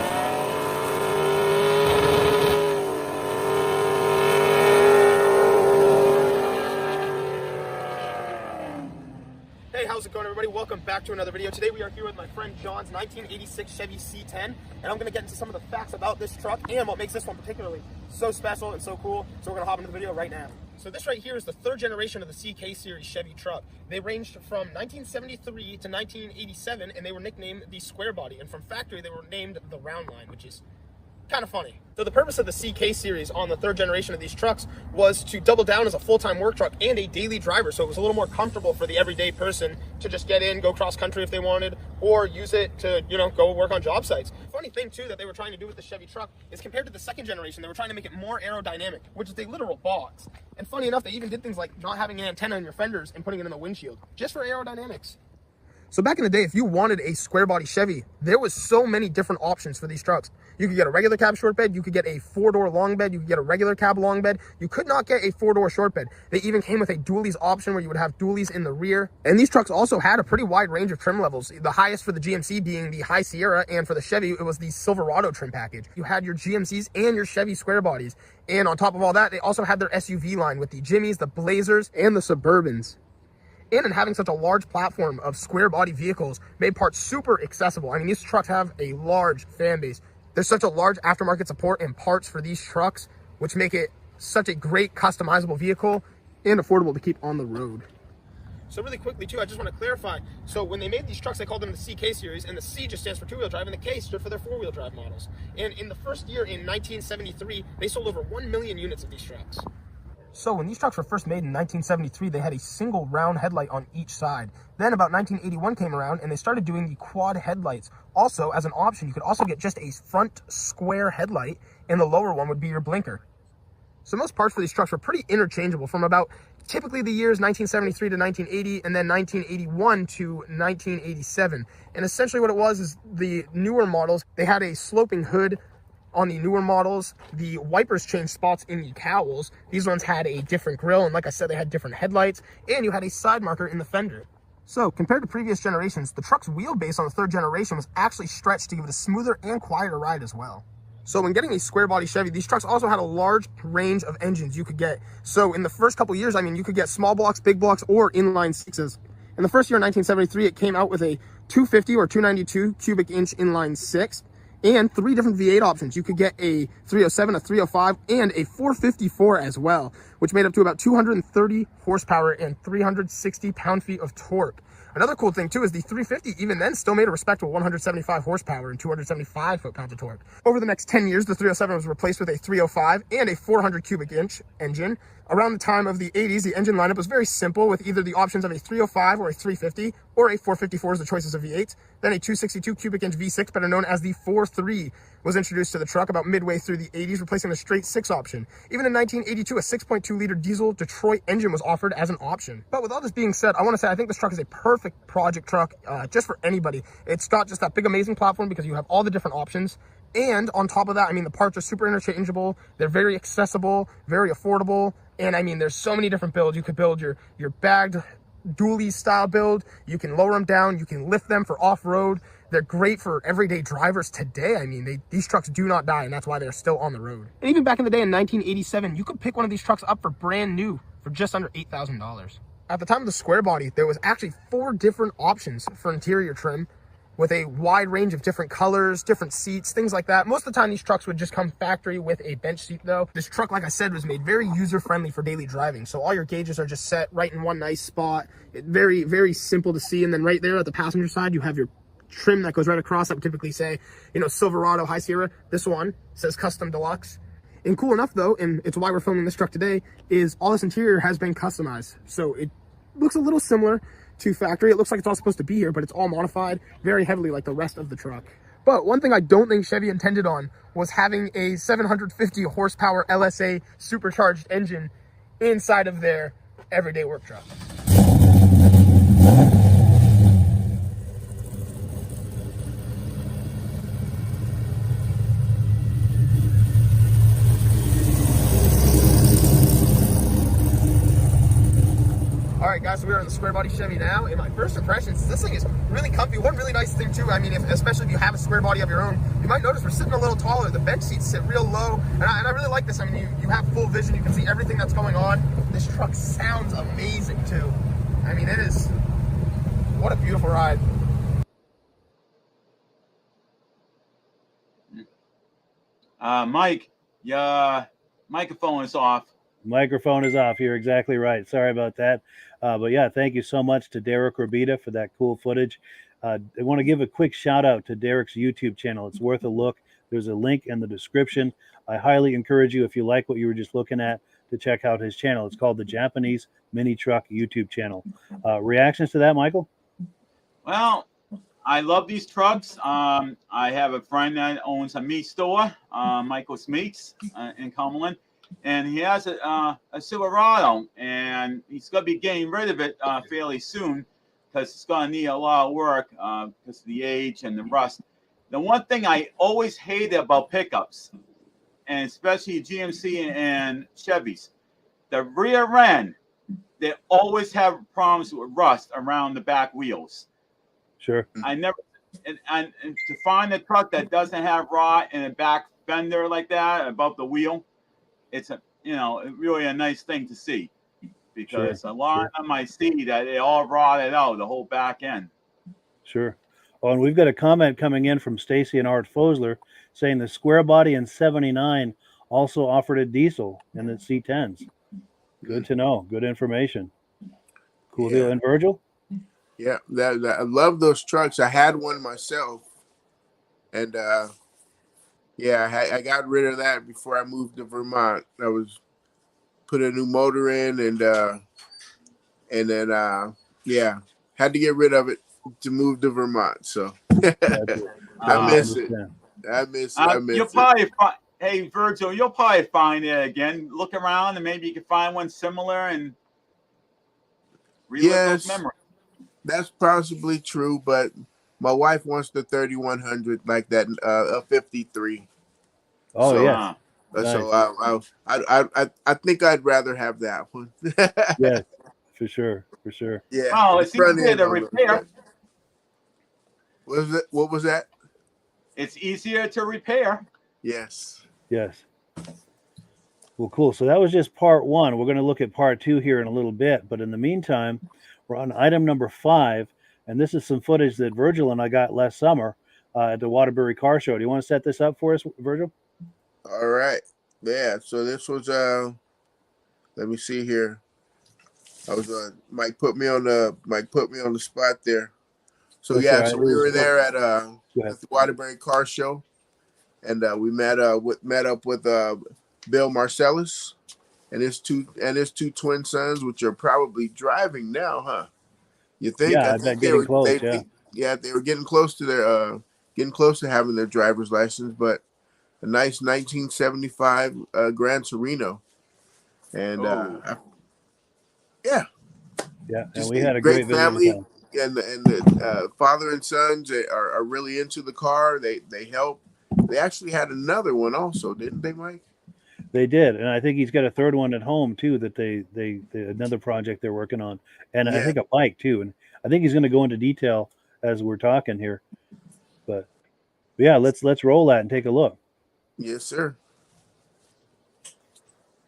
[SPEAKER 6] Hey, how's it going, everybody? Welcome back to another video. Today we are here with my friend John's 1986 Chevy C10, and I'm going to get into some of the facts about this truck and what makes this one particularly so special and so cool. So we're going to hop into the video right now. So this right here is the 3rd generation of the CK series Chevy truck. They ranged from 1973 to 1987, and they were nicknamed the Square Body. And from factory, they were named the Round Line, which is kind of funny. So the purpose of the CK series on the 3rd generation of these trucks was to double down as a full-time work truck and a daily driver. So it was a little more comfortable for the everyday person to just get in, go cross country if they wanted, or use it to, you know, go work on job sites. Funny thing too that they were trying to do with the Chevy truck is compared to the 2nd generation, they were trying to make it more aerodynamic, which is a literal box. And funny enough, they even did things like not having an antenna in your fenders and putting it in the windshield, just for aerodynamics. So back in the day, if you wanted a square body Chevy, there was so many different options for these trucks. You could get a regular cab short bed, you could get a 4-door long bed, you could get a regular cab long bed. You could not get a 4-door short bed. They even came with a dualies option where you would have dualies in the rear. And these trucks also had a pretty wide range of trim levels. The highest for the GMC being the High Sierra, and for the Chevy, it was the Silverado trim package. You had your GMCs and your Chevy square bodies. And on top of all that, they also had their SUV line with the Jimmys, the Blazers, and the Suburbans. And in having such a large platform of square body vehicles made parts super accessible. I mean, these trucks have a large fan base. There's such a large aftermarket support and parts for these trucks, which make it such a great customizable vehicle and affordable to keep on the road. So really quickly too, I just want to clarify. So when they made these trucks, they called them the CK series, and the C just stands for 2-wheel drive, and the K stood for their 4-wheel drive models. And in the first year in 1973, they sold over 1 million units of these trucks. So when these trucks were first made in 1973, they had a single round headlight on each side. Then about 1981 came around and they started doing the quad headlights. Also, as an option, you could also get just a front square headlight, and the lower one would be your blinker. So most parts for these trucks were pretty interchangeable from about typically the years 1973 to 1980, and then 1981 to 1987. And essentially what it was is the newer models, they had a sloping hood. On the newer models, the wipers changed spots in the cowls. These ones had a different grille, and like I said, they had different headlights, and you had a side marker in the fender. So compared to previous generations, the truck's wheelbase on the 3rd generation was actually stretched to give it a smoother and quieter ride as well. So when getting a square body Chevy, these trucks also had a large range of engines you could get. So in the first couple years, I mean, you could get small blocks, big blocks, or inline sixes. In the first year, in 1973, it came out with a 250 or 292 cubic inch inline six, and 3 different V8 options. You could get a 307, a 305, and a 454 as well, which made up to about 230 horsepower and 360 pound-feet of torque. Another cool thing too is the 350 even then still made a respectable 175 horsepower and 275 foot-pounds of torque. Over the next 10 years, the 307 was replaced with a 305 and a 400 cubic inch engine. Around the time of the 80s, the engine lineup was very simple, with either the options of a 305 or a 350, or a 454 as the choices of V8s. Then a 262 cubic inch V6, better known as the 4.3, was introduced to the truck about midway through the 80s, replacing the straight 6 option. Even in 1982, a 6.2 liter diesel Detroit engine was offered as an option. But with all this being said, I want to say I think this truck is a perfect project truck just for anybody. It's got just that big amazing platform because you have all the different options. And on top of that, I mean, the parts are super interchangeable. They're very accessible, very affordable. And I mean, there's so many different builds. You could build your bagged dually style build. You can lower them down. You can lift them for off-road. They're great for everyday drivers today. I mean, these trucks do not die, and that's why they're still on the road. And even back in the day in 1987, you could pick one of these trucks up for brand new for just under $8,000. At the time of the square body, there was actually 4 different options for interior trim, with a wide range of different colors, different seats, things like that. Most of the time, these trucks would just come factory with a bench seat though. This truck, like I said, was made very user-friendly for daily driving. So all your gauges are just set right in one nice spot. Very, very simple to see. And then right there at the passenger side, you have your trim that goes right across. That would typically say, you know, Silverado, High Sierra. This one says Custom Deluxe. And cool enough though, and it's why we're filming this truck today, is all this interior has been customized. So it looks a little similar to factory. It looks like it's all supposed to be here, but it's all modified very heavily like the rest of the truck. But one thing I don't think Chevy intended on was having a 750 horsepower LSA supercharged engine inside of their everyday work truck. Alright guys, so we are in the square body Chevy now, and my first impressions, this thing is really comfy. One really nice thing too, I mean, especially if you have a square body of your own, you might notice we're sitting a little taller. The bench seats sit real low, and I really like this. I mean, you have full vision, you can see everything that's going on. This truck sounds amazing too. I mean, it is, what a beautiful ride.
[SPEAKER 2] Mike, your microphone is off.
[SPEAKER 1] Microphone is off. You're exactly right. Sorry about that. But yeah, thank you so much to Derek Rabita for that cool footage. I want to give a quick shout out to Derek's YouTube channel. It's worth a look. There's a link in the description. I highly encourage you, if you like what you were just looking at, to check out his channel. It's called the Japanese Minitruck YouTube channel. Reactions to that, Michael?
[SPEAKER 2] Well, I love these trucks. I have a friend that owns a meat store, Michael's Meats in Cumberland, and he has a Silverado, and he's going to be getting rid of it fairly soon because it's going to need a lot of work because of the age and the rust. The one thing I always hated about pickups, and especially GMC and Chevys, the rear end, they always have problems with rust around the back wheels.
[SPEAKER 1] Sure.
[SPEAKER 2] I never, and to find a truck that doesn't have rot in a back fender like that above the wheel, it's really a nice thing to see, because a lot of them I see that they all rotted out, the whole back end.
[SPEAKER 1] Sure. Oh, and we've got a comment coming in from Stacy and Art Fosler saying the square body in 79 also offered a diesel in the C10s. Good to know. Good information. Cool deal. And Virgil?
[SPEAKER 3] Yeah, I love those trucks. I had one myself, and I got rid of that before I moved to Vermont. I was put a new motor in, and then had to get rid of it to move to Vermont. So I miss it. I miss
[SPEAKER 2] You'll
[SPEAKER 3] it.
[SPEAKER 2] probably hey Virgil, you'll probably find it again. Look around, and maybe you can find one similar and relive those memories.
[SPEAKER 3] That's possibly true, but my wife wants the 3100 like that, a 53.
[SPEAKER 1] Oh,
[SPEAKER 3] so,
[SPEAKER 1] yeah. Nice.
[SPEAKER 3] So I think I'd rather have that one.
[SPEAKER 1] Yes, for sure.
[SPEAKER 3] Yeah.
[SPEAKER 2] Oh, it's easier to repair.
[SPEAKER 3] What was that?
[SPEAKER 2] It's easier to repair.
[SPEAKER 3] Yes.
[SPEAKER 1] Well, cool. So that was just part one. We're going to look at part two here in a little bit. But in the meantime, we're on item number 5. And this is some footage that Virgil and I got last summer at the Waterbury car show. Do you want to set this up for us, Virgil?
[SPEAKER 3] All right. Yeah. So this was, let me see here. I was, Mike put me on the spot there. So so we were there at the Waterbury car show, and we met up with Bill Marcellus and his two twin sons, which are probably driving now, huh? You think?
[SPEAKER 1] Yeah,
[SPEAKER 3] I think they were getting close to their having their driver's license, but a nice 1975 Grand Torino, and
[SPEAKER 1] and we had a great
[SPEAKER 3] family. And the father and sons are really into the car. They help. They actually had another one also, didn't they, Mike?
[SPEAKER 1] They did, and I think he's got a third one at home too. That they another project they're working on, and I think a bike too. And I think he's going to go into detail as we're talking here. But yeah, let's roll that and take a look.
[SPEAKER 3] Yes, sir.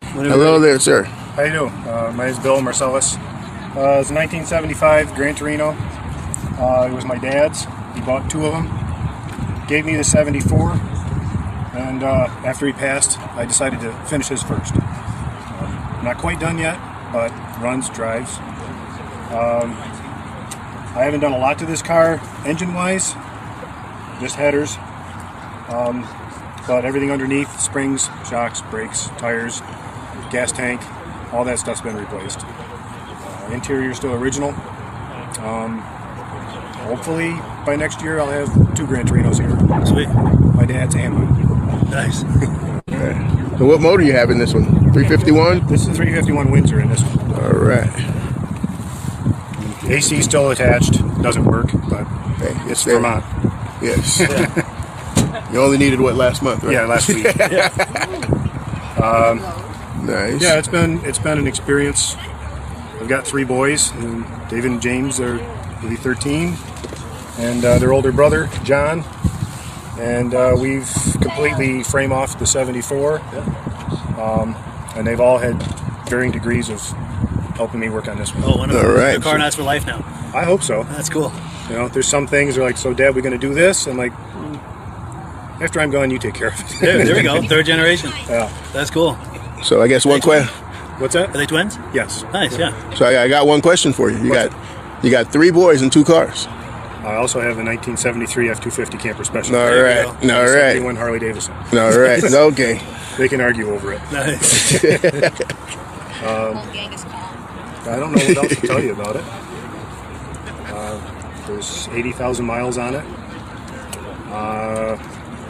[SPEAKER 3] Hello there, sir.
[SPEAKER 7] How you doing? My name is Bill Marcellus. It's a 1975 Gran Torino. It was my dad's. He bought 2 of them. Gave me the 74. And after he passed, I decided to finish his first. Not quite done yet, but runs, drives. I haven't done a lot to this car engine-wise, just headers. But everything underneath, springs, shocks, brakes, tires, gas tank, all that stuff's been replaced. Interior still original. Hopefully by next year I'll have 2 Gran Torinos here.
[SPEAKER 6] Sweet.
[SPEAKER 7] My dad's and mine.
[SPEAKER 6] Nice.
[SPEAKER 3] Okay. So what motor you have in this one? 351?
[SPEAKER 7] This is 351 Windsor in this one.
[SPEAKER 3] All right.
[SPEAKER 7] AC still attached. Doesn't work, but it's Vermont.
[SPEAKER 3] Yes. You only needed what, last month, right?
[SPEAKER 7] Yeah, last week.
[SPEAKER 3] Nice.
[SPEAKER 7] Yeah, it's been an experience. I've got 3 boys, and David and James are maybe 13, and their older brother John, and we've completely frame off the 74, and they've all had varying degrees of helping me work on this one.
[SPEAKER 6] Oh, wonderful.
[SPEAKER 3] All right.
[SPEAKER 6] The car nice for life now.
[SPEAKER 7] I hope so.
[SPEAKER 6] That's cool.
[SPEAKER 7] You know, there's some things they're like, so Dad, we're going to do this, and like, after I'm gone, you take care of it.
[SPEAKER 6] There we go. 3rd generation.
[SPEAKER 7] Yeah.
[SPEAKER 6] That's cool.
[SPEAKER 3] So I guess one question.
[SPEAKER 7] What's that?
[SPEAKER 6] Are they twins?
[SPEAKER 7] Yes.
[SPEAKER 6] Nice, yeah.
[SPEAKER 3] So I got one question for you. You got 3 boys and 2 cars.
[SPEAKER 7] I also have a 1973 F-250 Camper Special.
[SPEAKER 3] All right. All right.
[SPEAKER 7] 71 Harley Davidson.
[SPEAKER 3] All right. Okay.
[SPEAKER 7] They can argue over it.
[SPEAKER 1] Nice.
[SPEAKER 7] I don't know what else to tell you about it. There's 80,000 miles on it.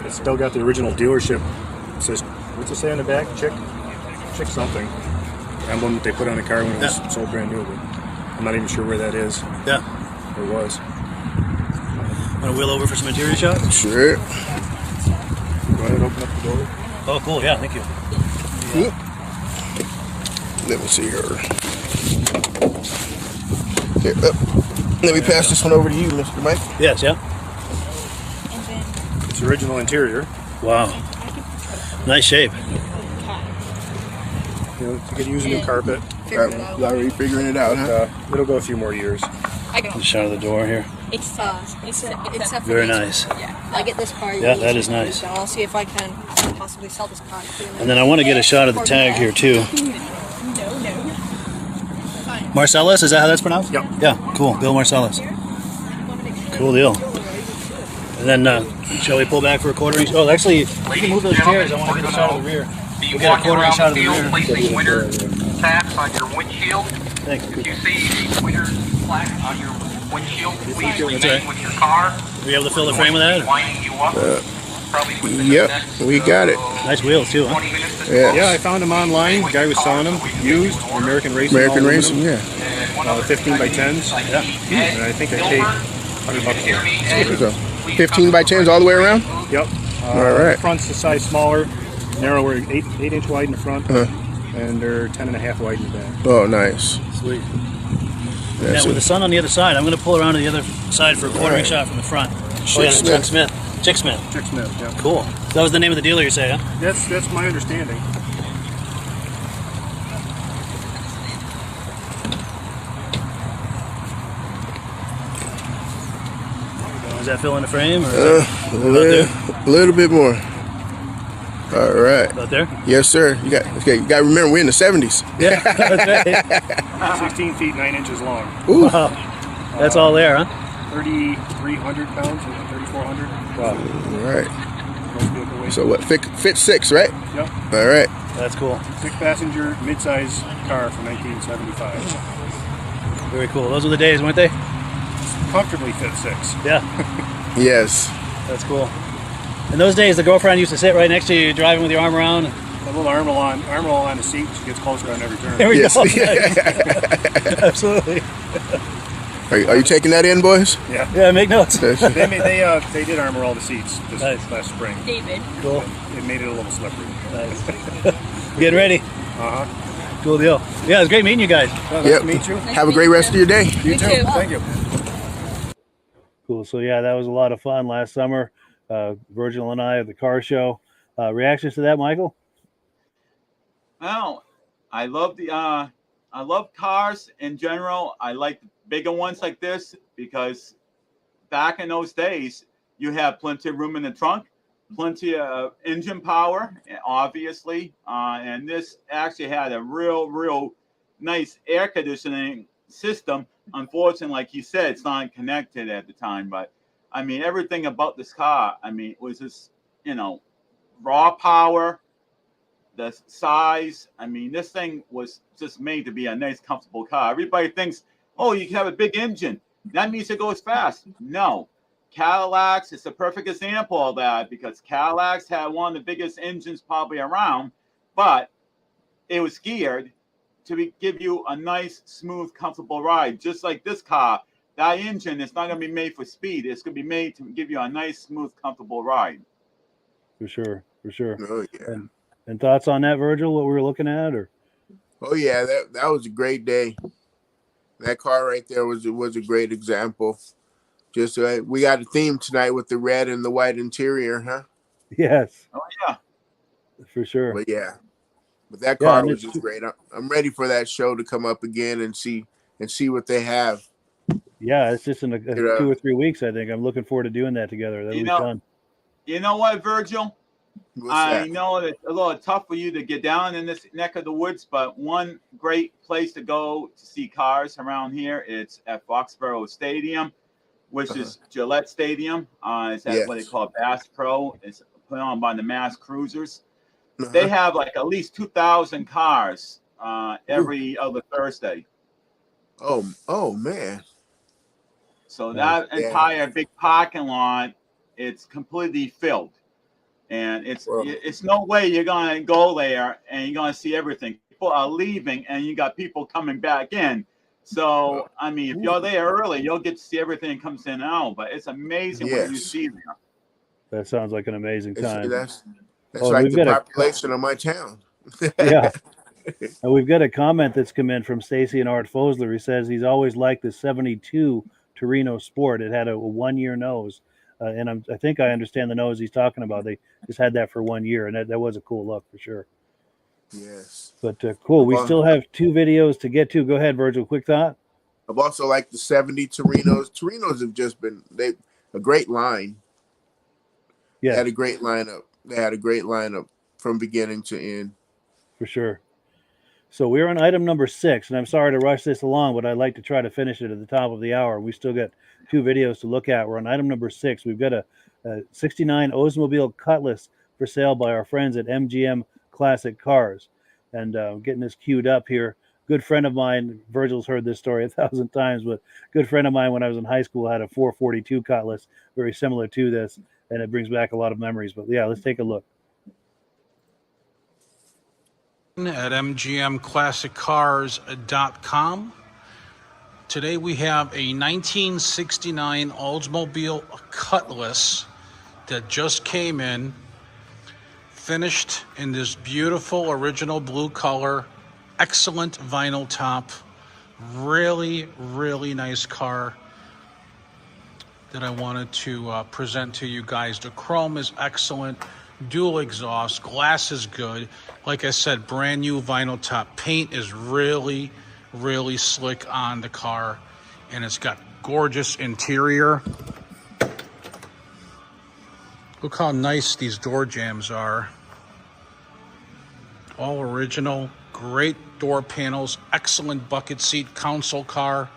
[SPEAKER 7] It's still got the original dealership. It says, what's it say on the back? Chick something. Emblem that they put on the car when it was sold brand new. But I'm not even sure where that is.
[SPEAKER 1] Yeah.
[SPEAKER 7] It was.
[SPEAKER 1] Want to wheel over for some interior shots?
[SPEAKER 3] Sure.
[SPEAKER 7] Go ahead and open up the door.
[SPEAKER 1] Oh, cool. Yeah, thank you.
[SPEAKER 3] Let me see here. Here, let me pass this one over to you, Mr. Mike.
[SPEAKER 1] Yes, yeah.
[SPEAKER 7] It's original interior.
[SPEAKER 1] Wow. Nice shape.
[SPEAKER 7] You know, you could use a new carpet.
[SPEAKER 3] Already figuring it out, huh?
[SPEAKER 7] It'll go a few more years.
[SPEAKER 1] The shot of the door here.
[SPEAKER 8] It's
[SPEAKER 1] Very nice.
[SPEAKER 8] Yeah, I get this car.
[SPEAKER 1] Yeah, that is nice.
[SPEAKER 8] So I'll see if I can possibly sell this car.
[SPEAKER 1] And then I want to get a shot of the tag here too. Marcellus, is that how that's pronounced?
[SPEAKER 7] Yep.
[SPEAKER 1] Yeah, cool. Bill Marcellus. Cool deal. And then, shall we pull back for a quarter inch? Oh, actually, we can move those chairs. I want to get a shot of the rear. We'll get a quarter inch shot of the rear.
[SPEAKER 9] Placing winter taps on your windshield.
[SPEAKER 1] Thank you.
[SPEAKER 9] If you see the winter plaque on your windshield, please remain
[SPEAKER 1] right.
[SPEAKER 9] with your car.
[SPEAKER 1] Were you able to fill the frame with that?
[SPEAKER 9] Winding you up. Probably within the
[SPEAKER 3] Yep,
[SPEAKER 9] next,
[SPEAKER 3] we got it.
[SPEAKER 1] Nice wheels too, huh?
[SPEAKER 9] 20 minutes.
[SPEAKER 7] Yeah, I found them online. The guy was selling them used. American Racing.
[SPEAKER 3] American
[SPEAKER 7] all
[SPEAKER 3] Racing,
[SPEAKER 7] aluminum.
[SPEAKER 3] yeah.
[SPEAKER 7] 15 by 10s.
[SPEAKER 1] Yeah.
[SPEAKER 7] And I think I paid $100 for it.
[SPEAKER 3] So, 15 by 10s all the way around?
[SPEAKER 7] Yep.
[SPEAKER 3] All right.
[SPEAKER 7] The front's a size smaller, narrower, 8-inch wide in the front, and they're 10.5 wide in the back.
[SPEAKER 3] Oh, nice.
[SPEAKER 1] Sweet.
[SPEAKER 3] That's
[SPEAKER 1] Now, with the sun on the other side, I'm going to pull around to the other side for a quarter inch shot from the front. Oh, yeah, Chick Smith. Chick Smith.
[SPEAKER 7] Chick Smith, yeah.
[SPEAKER 1] Cool. That was the name of the dealer, you say, huh?
[SPEAKER 7] That's my understanding.
[SPEAKER 1] Does that fill in the frame? Or
[SPEAKER 3] a little bit more. All right.
[SPEAKER 1] about there?
[SPEAKER 3] Yes, sir. You got to remember we're in the 70s.
[SPEAKER 1] Yeah, that's right.
[SPEAKER 7] 16 feet 9 inches long.
[SPEAKER 3] Ooh.
[SPEAKER 1] Wow. That's all there, huh?
[SPEAKER 7] 3,300 pounds, 3,400.
[SPEAKER 3] All right. So what? Fit 6, right?
[SPEAKER 7] Yep.
[SPEAKER 3] All right.
[SPEAKER 1] That's cool.
[SPEAKER 7] 6-passenger mid-size car from 1975.
[SPEAKER 1] Very cool. Those were the days, weren't they?
[SPEAKER 7] Comfortably fit 6.
[SPEAKER 1] Yeah.
[SPEAKER 3] Yes.
[SPEAKER 1] That's cool. In those days, the girlfriend used to sit right next to you, driving with your arm around.
[SPEAKER 7] A little arm roll on the seat. She gets closer on every turn.
[SPEAKER 1] There we
[SPEAKER 3] Yes.
[SPEAKER 1] go. Absolutely.
[SPEAKER 3] Are you taking that in, boys?
[SPEAKER 7] Yeah.
[SPEAKER 1] Yeah, make notes.
[SPEAKER 7] They did armor all the seats this last spring.
[SPEAKER 8] David.
[SPEAKER 1] Cool.
[SPEAKER 7] It made it a little slippery.
[SPEAKER 1] Nice. Getting ready.
[SPEAKER 7] Uh-huh.
[SPEAKER 1] Cool deal. Yeah, it was great meeting you guys.
[SPEAKER 7] Well,
[SPEAKER 3] Yep.
[SPEAKER 7] Nice to meet you.
[SPEAKER 3] Have a great rest of your day.
[SPEAKER 7] You too. Thank you.
[SPEAKER 1] Cool. So yeah, that was a lot of fun last summer. Virgil and I at the car show. Reactions to that, Michael?
[SPEAKER 2] Well, I love cars in general. I like bigger ones like this because back in those days, you have plenty of room in the trunk, plenty of engine power, obviously. And this actually had a real nice air conditioning system. Unfortunately, like you said, it's not connected at the time. But, I mean, everything about this car, I mean, it was just, raw power, the size. I mean, this thing was just made to be a nice, comfortable car. Everybody thinks, oh, you can have a big engine. That means it goes fast. No. Cadillacs is a perfect example of that because Cadillacs had one of the biggest engines probably around, but it was geared to give you a nice, smooth, comfortable ride. Just like this car, that engine is not going to be made for speed. It's going to be made to give you a nice, smooth, comfortable ride.
[SPEAKER 1] For sure.
[SPEAKER 3] Oh yeah.
[SPEAKER 1] And thoughts on that, Virgil? What we were looking at, or?
[SPEAKER 3] Oh yeah, that was a great day. That car right there was a great example. Just we got a theme tonight with the red and the white interior, huh?
[SPEAKER 1] Yes.
[SPEAKER 2] Oh yeah.
[SPEAKER 1] For sure.
[SPEAKER 3] But that car
[SPEAKER 1] and
[SPEAKER 3] was just great. I'm ready for that show to come up again and see what they have.
[SPEAKER 1] Yeah, it's just in 2 or 3 weeks, I think. I'm looking forward to doing that together. That'll be fun.
[SPEAKER 2] You know what, Virgil?
[SPEAKER 3] What's that?
[SPEAKER 2] know it's a little tough for you to get down in this neck of the woods, but one great place to go to see cars around here, it's at Foxborough Stadium. which is Gillette Stadium. It's at what they call Bass Pro. It's put on by the Mass Cruisers. They have like at least 2,000 cars every other Thursday.
[SPEAKER 3] Oh man.
[SPEAKER 2] So that entire big parking lot, it's completely filled. And it's no way you're gonna go there and you're gonna see everything. People are leaving and you got people coming back in. So I mean, if you're there early, you'll get to see everything that comes in and out. But it's amazing what you see there.
[SPEAKER 1] That sounds like an amazing time.
[SPEAKER 3] That's like the population of my town.
[SPEAKER 1] Yeah. And we've got a comment that's come in from Stacy and Art Fosler. He says he's always liked the 72 Torino Sport. It had a 1-year nose. And I think I understand the nose he's talking about. They just had that for 1 year, and that was a cool look for sure.
[SPEAKER 3] Yes.
[SPEAKER 1] But cool. We still have 2 videos to get to. Go ahead, Virgil. Quick thought.
[SPEAKER 3] I've also liked the 70 Torinos. Torinos have just been a great line. Yeah. They had a great lineup from beginning to end.
[SPEAKER 1] For sure. So we're on item number 6, and I'm sorry to rush this along, but I'd like to try to finish it at the top of the hour. We still got 2 videos to look at. We're on item number 6. We've got a 69 Oldsmobile Cutlass for sale by our friends at MGM Classic Cars. And getting this queued up here. Good friend of mine, Virgil's heard this story 1,000 times, but good friend of mine when I was in high school had a 442 Cutlass, very similar to this, and it brings back a lot of memories. But yeah, let's take a look.
[SPEAKER 10] At mgmclassiccars.com. Today we have a 1969 Oldsmobile Cutlass that just came in, finished in this beautiful original blue color, excellent vinyl top, really, really nice car that I wanted to present to you guys. The chrome is excellent. Dual exhaust, glass is good. Like I said, brand new vinyl top. Paint is really, really slick on the car, and it's got gorgeous interior. Look how nice these door jambs are. All original, great door panels, excellent bucket seat console car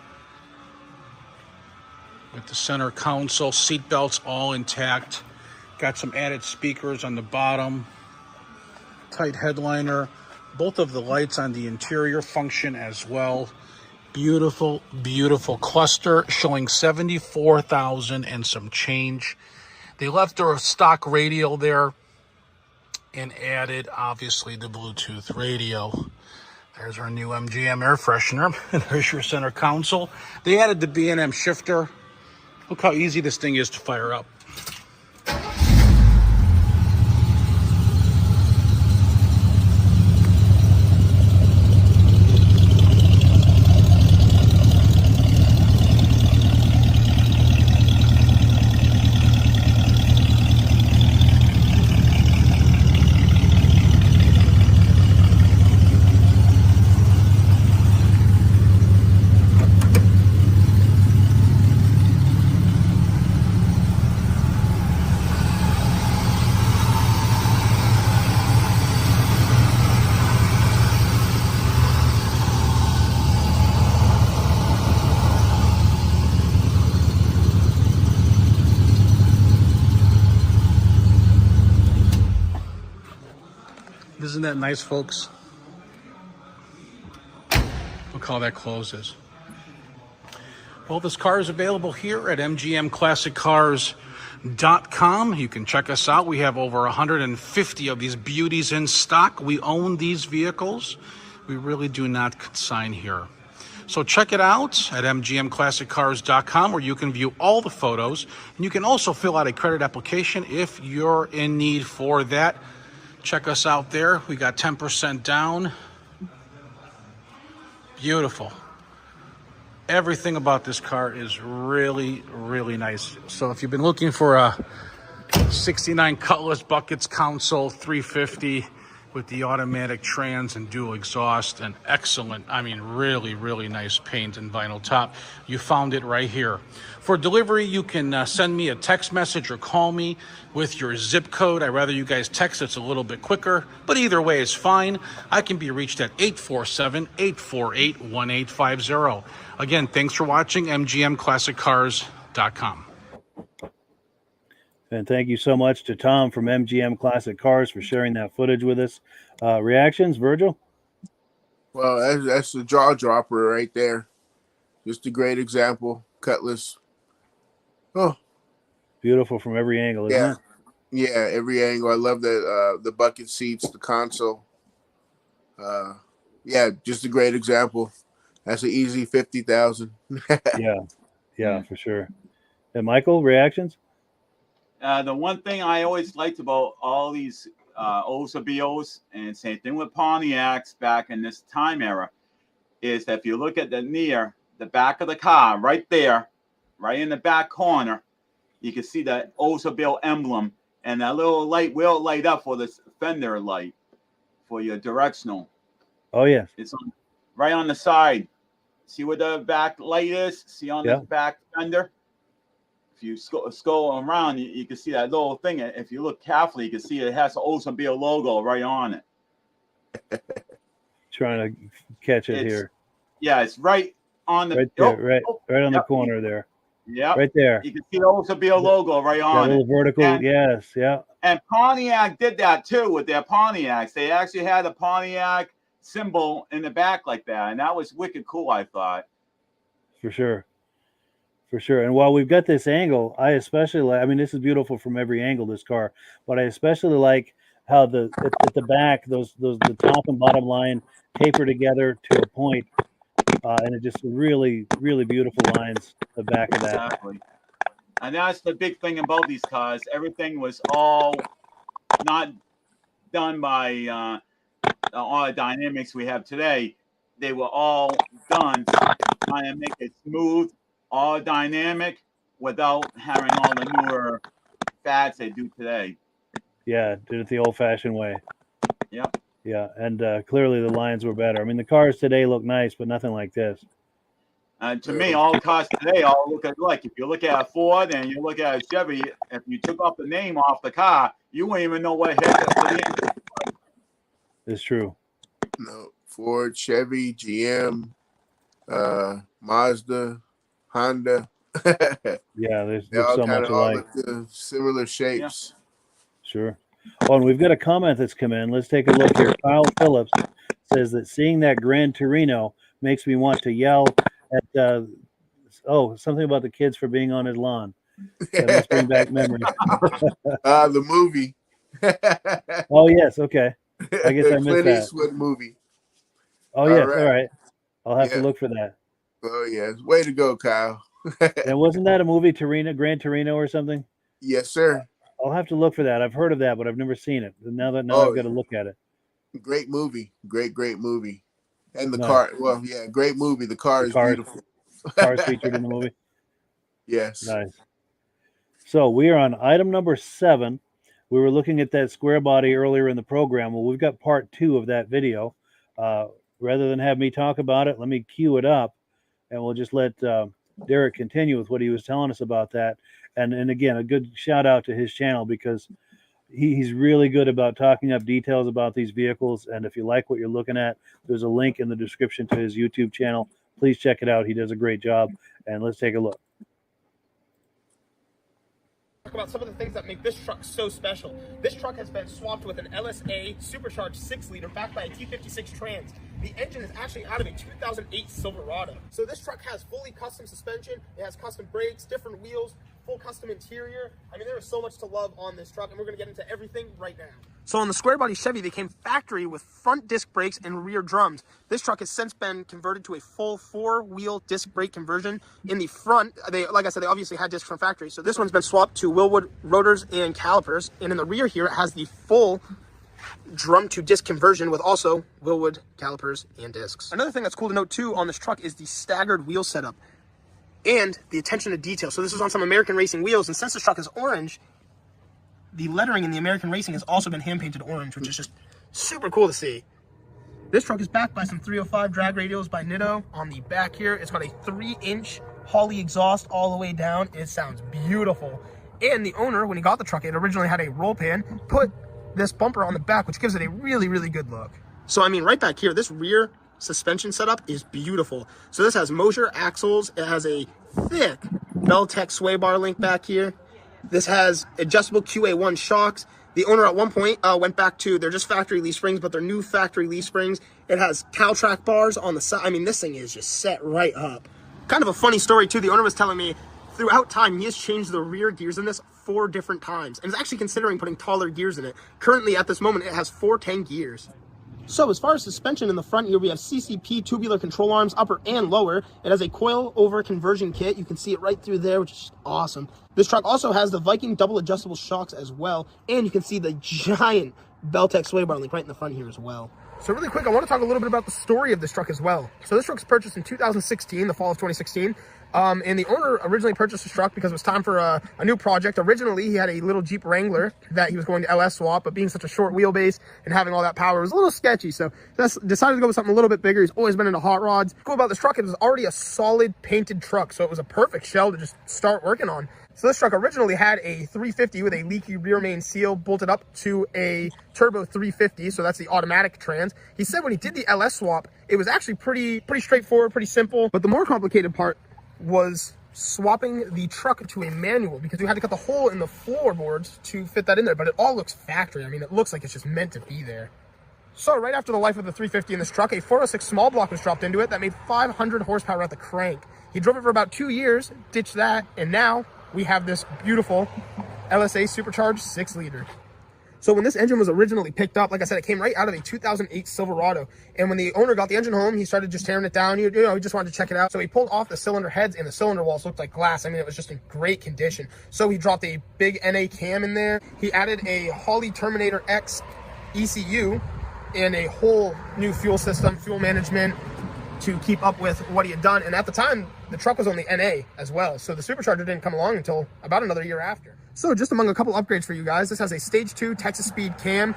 [SPEAKER 10] with the center console, seat belts all intact. Got some added speakers on the bottom, tight headliner, both of the lights on the interior function as well. Beautiful, beautiful cluster showing 74,000 and some change. They left their stock radio there and added, obviously, the Bluetooth radio. There's our new MGM air freshener. There's your center console. They added the B&M shifter. Look how easy this thing is to fire up. Isn't that nice, folks? Look how that closes. Well, this car is available here at mgmclassiccars.com. You can check us out. We have over 150 of these beauties in stock. We own these vehicles. We really do not consign here. So check it out at mgmclassiccars.com, where you can view all the photos. And you can also fill out a credit application if you're in need for that. Check us out there. We got 10% down. Beautiful. Everything about this car is really, really nice. So if you've been looking for a 69 Cutlass buckets console 350 with the automatic trans and dual exhaust and excellent, I mean, really, really nice paint and vinyl top, you found it right here. For delivery, you can send me a text message or call me with your zip code. I'd rather you guys text. It's a little bit quicker, but either way is fine. I can be reached at 847-848-1850. Again, thanks for watching MGM Classic Cars. wheelskeelsandSnowmobiles.com.
[SPEAKER 1] And thank you so much to Tom from MGM Classic Cars for sharing that footage with us. Reactions, Virgil?
[SPEAKER 3] Well, that's the jaw dropper right there. Just a great example. Cutlass. Oh,
[SPEAKER 1] Beautiful from every angle, isn't it?
[SPEAKER 3] Yeah, every angle. I love the bucket seats, the console. Yeah, just a great example. That's an easy 50,000.
[SPEAKER 1] Yeah, for sure. And Michael, reactions?
[SPEAKER 2] The one thing I always liked about all these Oldsmobiles, and same thing with Pontiacs back in this time era, is that if you look at the back of the car, right there, right in the back corner, you can see that Oldsmobile emblem, and that little light will light up for this fender light for your directional.
[SPEAKER 1] Oh, yes.
[SPEAKER 2] It's right on the side. See where the back light is? See on the back fender? If you scroll around, you can see that little thing. If you look carefully, you can see it has the Oldsmobile logo right on it.
[SPEAKER 1] Trying to catch it here.
[SPEAKER 2] Yeah, it's right on the...
[SPEAKER 1] Right there, right on the corner there.
[SPEAKER 2] Yeah.
[SPEAKER 1] Right there.
[SPEAKER 2] You can see the Oldsmobile logo right on
[SPEAKER 1] that little vertical,
[SPEAKER 2] And Pontiac did that too with their Pontiacs. They actually had a Pontiac symbol in the back like that, and that was wicked cool, I thought.
[SPEAKER 1] For sure. And while we've got this angle, I especially like, I mean, this is beautiful from every angle, this car, but I especially like how at the back, the top and bottom line taper together to a point, and it just really, really beautiful lines, the back of that.
[SPEAKER 2] Exactly. And that's the big thing about these cars. Everything was all not done by all the dynamics we have today. They were all done trying to make it smooth, all dynamic, without having all the newer fads they do today.
[SPEAKER 1] Yeah, did it the old-fashioned way.
[SPEAKER 2] Yep.
[SPEAKER 1] Yeah, and clearly the lines were better. I mean, the cars today look nice, but nothing like this.
[SPEAKER 2] To me, all cars today all look alike. If you look at a Ford and you look at a Chevy, if you took off the name off the car, you wouldn't even know what heck it was.
[SPEAKER 1] It's true.
[SPEAKER 3] No, Ford, Chevy, GM, Mazda, Honda.
[SPEAKER 1] Yeah, there's
[SPEAKER 3] all
[SPEAKER 1] so much alike.
[SPEAKER 3] Similar shapes.
[SPEAKER 1] Yeah. Sure. Oh, and we've got a comment that's come in. Let's take a look here. Kyle Phillips says that seeing that Grand Torino makes me want to yell at something about the kids for being on his lawn. That must bring back memories.
[SPEAKER 3] The movie.
[SPEAKER 1] Oh yes, okay. I guess I missed
[SPEAKER 3] Clint
[SPEAKER 1] that.
[SPEAKER 3] Eastwood movie.
[SPEAKER 1] Oh yes, all right. I'll have to look for that.
[SPEAKER 3] Oh yes, way to go, Kyle.
[SPEAKER 1] And wasn't that a movie, Torino, Gran Torino, or something?
[SPEAKER 3] Yes, sir.
[SPEAKER 1] I'll have to look for that. I've heard of that, but I've never seen it. Now I've got to look at it.
[SPEAKER 3] Great movie, great movie, and the car. Well, yeah, great movie. The car is beautiful.
[SPEAKER 1] Cars featured in the movie.
[SPEAKER 3] Yes.
[SPEAKER 1] Nice. So we are on item number 7. We were looking at that square body earlier in the program. Well, we've got part 2 of that video. Rather than have me talk about it, let me cue it up, and we'll just let Derek continue with what he was telling us about that. And again, a good shout out to his channel, because he's really good about talking up details about these vehicles. And if you like what you're looking at, there's a link in the description to his YouTube channel. Please check it out. He does a great job. And let's take a look.
[SPEAKER 6] Talk about some of the things that make this truck so special. This truck has been swapped with an LSA supercharged 6-liter backed by a T56 trans. The engine is actually out of a 2008 Silverado. So this truck has fully custom suspension. It has custom brakes, different wheels, full custom interior. I mean, there is so much to love on this truck, and we're going to get into everything right now. So on the square body Chevy, they came factory with front disc brakes and rear drums. This truck has since been converted to a full 4-wheel disc brake conversion. In the front, like I said, they obviously had discs from factory. So this one's been swapped to Willwood rotors and calipers. And in the rear here, it has the full drum to disc conversion with also Willwood calipers and discs. Another thing that's cool to note too on this truck is the staggered wheel setup and the attention to detail. So this is on some American Racing wheels, and since this truck is orange, the lettering in the American Racing has also been hand painted orange, which is just super cool to see. This truck is backed by some 305 drag radials by Nitto. On the back here, it's got a 3-inch Holley exhaust all the way down. It sounds beautiful. And the owner, when he got the truck, it originally had a roll pan, put this bumper on the back, which gives it a really, really good look. So I mean, right back here, this rear suspension setup is beautiful. So this has Mosier axles. It has a thick Beltec sway bar link back here. This has adjustable QA1 shocks. The owner at one point went back to, they're just factory leaf springs, but they're new factory leaf springs. It has Caltrack bars on the side. I mean, this thing is just set right up. Kind of a funny story too. The owner was telling me throughout time, he has changed the rear gears in this 4 different times and is actually considering putting taller gears in it. Currently, at this moment, it has 410 gears. So as far as suspension in the front here, we have CCP tubular control arms, upper and lower. It has a coil-over conversion kit. You can see it right through there, which is awesome. This truck also has the Viking double adjustable shocks as well, and you can see the giant Beltec sway bar link right in the front here as well. So really quick, I want to talk a little bit about the story of this truck as well. So this truck was purchased in 2016, the fall of 2016. And the owner originally purchased this truck because it was time for a new project. Originally, he had a little Jeep Wrangler that he was going to LS swap, but being such a short wheelbase and having all that power was a little sketchy. So decided to go with something a little bit bigger. He's always been into hot rods. Cool about this truck, it was already a solid painted truck, so it was a perfect shell to just start working on. So this truck originally had a 350 with a leaky rear main seal bolted up to a turbo 350, so that's the automatic trans. He said when he did the LS swap, it was actually pretty straightforward, pretty simple. But the more complicated part was swapping the truck to a manual, because we had to cut the hole in the floorboards to fit that in there, but it all looks factory. I mean, it looks like it's just meant to be there. So right after the life of the 350 in this truck, a 406 small block was dropped into it that made 500 horsepower at the crank. He drove it for about 2 years, ditched that, and now we have this beautiful LSA supercharged 6-liter. So when this engine was originally picked up, like I said, it came right out of a 2008 Silverado. And when the owner got the engine home, he started just tearing it down. He just wanted to check it out. So he pulled off the cylinder heads, and the cylinder walls looked like glass. I mean, it was just in great condition. So he dropped a big NA cam in there. He added a Holley Terminator X ECU and a whole new fuel system, fuel management, to keep up with what he had done. And at the time, the truck was only NA as well. So the Supercharger didn't come along until about another year after. So just among a couple upgrades for you guys, this has a stage 2 Texas Speed cam.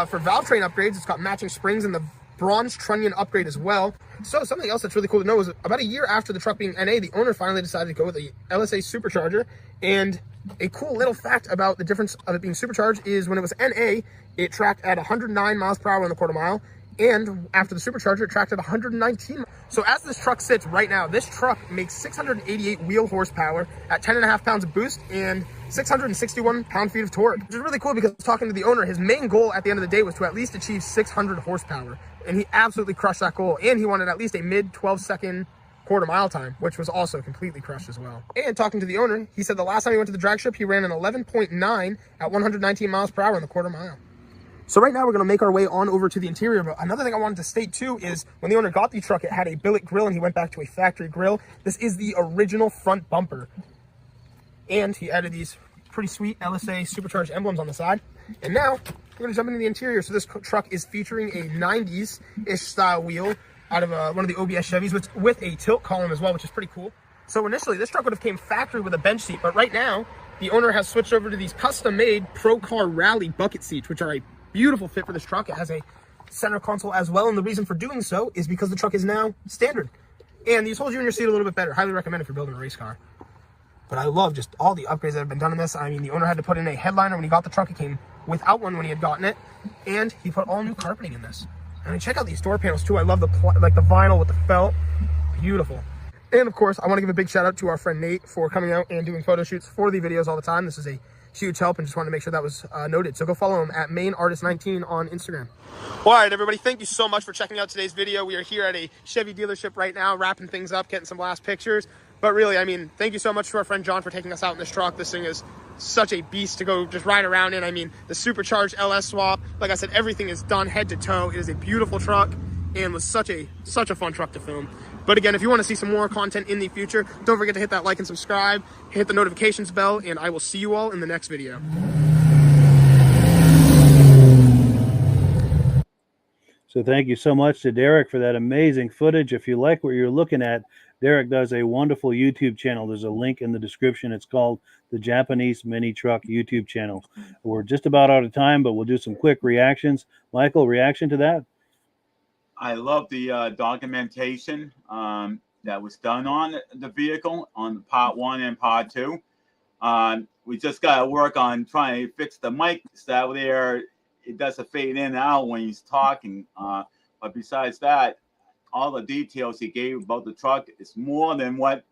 [SPEAKER 6] For valve train upgrades, it's got matching springs and the bronze trunnion upgrade as well. So something else that's really cool to know is about a year after the truck being NA, the owner finally decided to go with the LSA Supercharger. And a cool little fact about the difference of it being supercharged is when it was NA, it tracked at 109 miles per hour on the quarter mile. And after the Supercharger, it tracked at 119. So as this truck sits right now, this truck makes 688 wheel horsepower at 10.5 pounds of boost and 661 pound-feet of torque, which is really cool because talking to the owner, his main goal at the end of the day was to at least achieve 600 horsepower. And he absolutely crushed that goal. And he wanted at least a mid 12-second quarter mile time, which was also completely crushed as well. And talking to the owner, he said the last time he went to the drag strip, he ran an 11.9 at 119 miles per hour in the quarter mile. So right now we're going to make our way on over to the interior. But another thing I wanted to state too is when the owner got the truck, it had a billet grill and he went back to a factory grill. This is the original front bumper. And he added these pretty sweet LSA supercharged emblems on the side. And now we're going to jump into the interior. So this truck is featuring a 90s-ish style wheel out of one of the OBS Chevys with a tilt column as well, which is pretty cool. So initially this truck would have came factory with a bench seat, but right now the owner has switched over to these custom-made Pro Car Rally bucket seats, which are a beautiful fit for this truck. It has a center console as well, and the reason for doing so is because the truck is now standard. And these hold you in your seat a little bit better. Highly recommend if you're building a race car. But I love just all the upgrades that have been done in this. I mean, the owner had to put in a headliner when he got the truck. It came without one when he had gotten it, and he put all new carpeting in this. I mean, check out these door panels too. I love the vinyl with the felt. Beautiful. And of course, I want to give a big shout out to our friend Nate for coming out and doing photo shoots for the videos all the time. This is a huge help, and just wanted to make sure that was noted. So go follow him at mainartist19 on Instagram. All right, everybody, thank you so much for checking out today's video. We are here at a Chevy dealership right now, wrapping things up, getting some last pictures. But really, I mean, thank you so much to our friend John for taking us out in this truck. This thing is such a beast to go just ride around in. I mean, the supercharged LS swap, like I said, everything is done head to toe. It is a beautiful truck and was such a fun truck to film. But again, if you want to see some more content in the future, don't forget to hit that like and subscribe, hit the notifications bell, and I will see you all in the next video.
[SPEAKER 1] So thank you so much to Derek for that amazing footage. If you like what you're looking at, Derek does a wonderful YouTube channel. There's a link in the description. It's called the Japanese Minitruck YouTube channel. We're just about out of time, but we'll do some quick reactions. Michael, reaction to that?
[SPEAKER 2] I love the documentation that was done on the vehicle on part 1 and part 2. We just got to work on trying to fix the mic so that it doesn't fade in and out when he's talking. But besides that, all the details he gave about the truck is more than what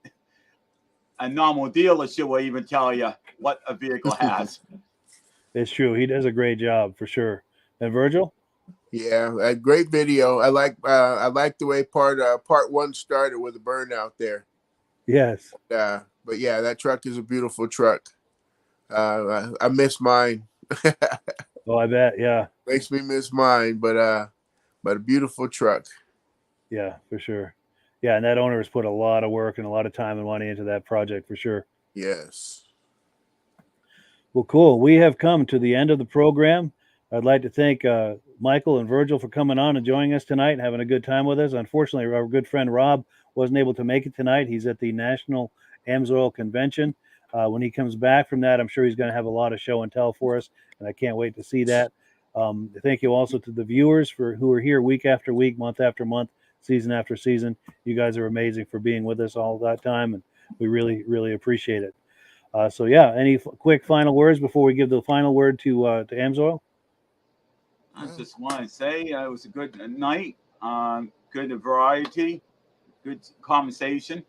[SPEAKER 2] a normal dealership will even tell you what a vehicle has.
[SPEAKER 1] It's true. He does a great job for sure. And Virgil?
[SPEAKER 3] Yeah, a great video. I like the way part one started with a burnout there.
[SPEAKER 1] Yes.
[SPEAKER 3] But yeah, that truck is a beautiful truck. I miss mine.
[SPEAKER 1] Oh, I bet. Yeah.
[SPEAKER 3] Makes me miss mine, but a beautiful truck.
[SPEAKER 1] Yeah, for sure. Yeah, and that owner has put a lot of work and a lot of time and money into that project for sure.
[SPEAKER 3] Yes.
[SPEAKER 1] Well, cool. We have come to the end of the program. I'd like to thank Michael and Virgil for coming on and joining us tonight and having a good time with us. Unfortunately, our good friend Rob wasn't able to make it tonight. He's at the National AMSOIL Convention. When he comes back from that, I'm sure he's going to have a lot of show and tell for us, and I can't wait to see that. Thank you also to the viewers who are here week after week, month after month, season after season. You guys are amazing for being with us all that time, and we really, really appreciate it. So yeah, any quick final words before we give the final word to AMSOIL?
[SPEAKER 2] I just want to say it was a good night, good variety, good conversation.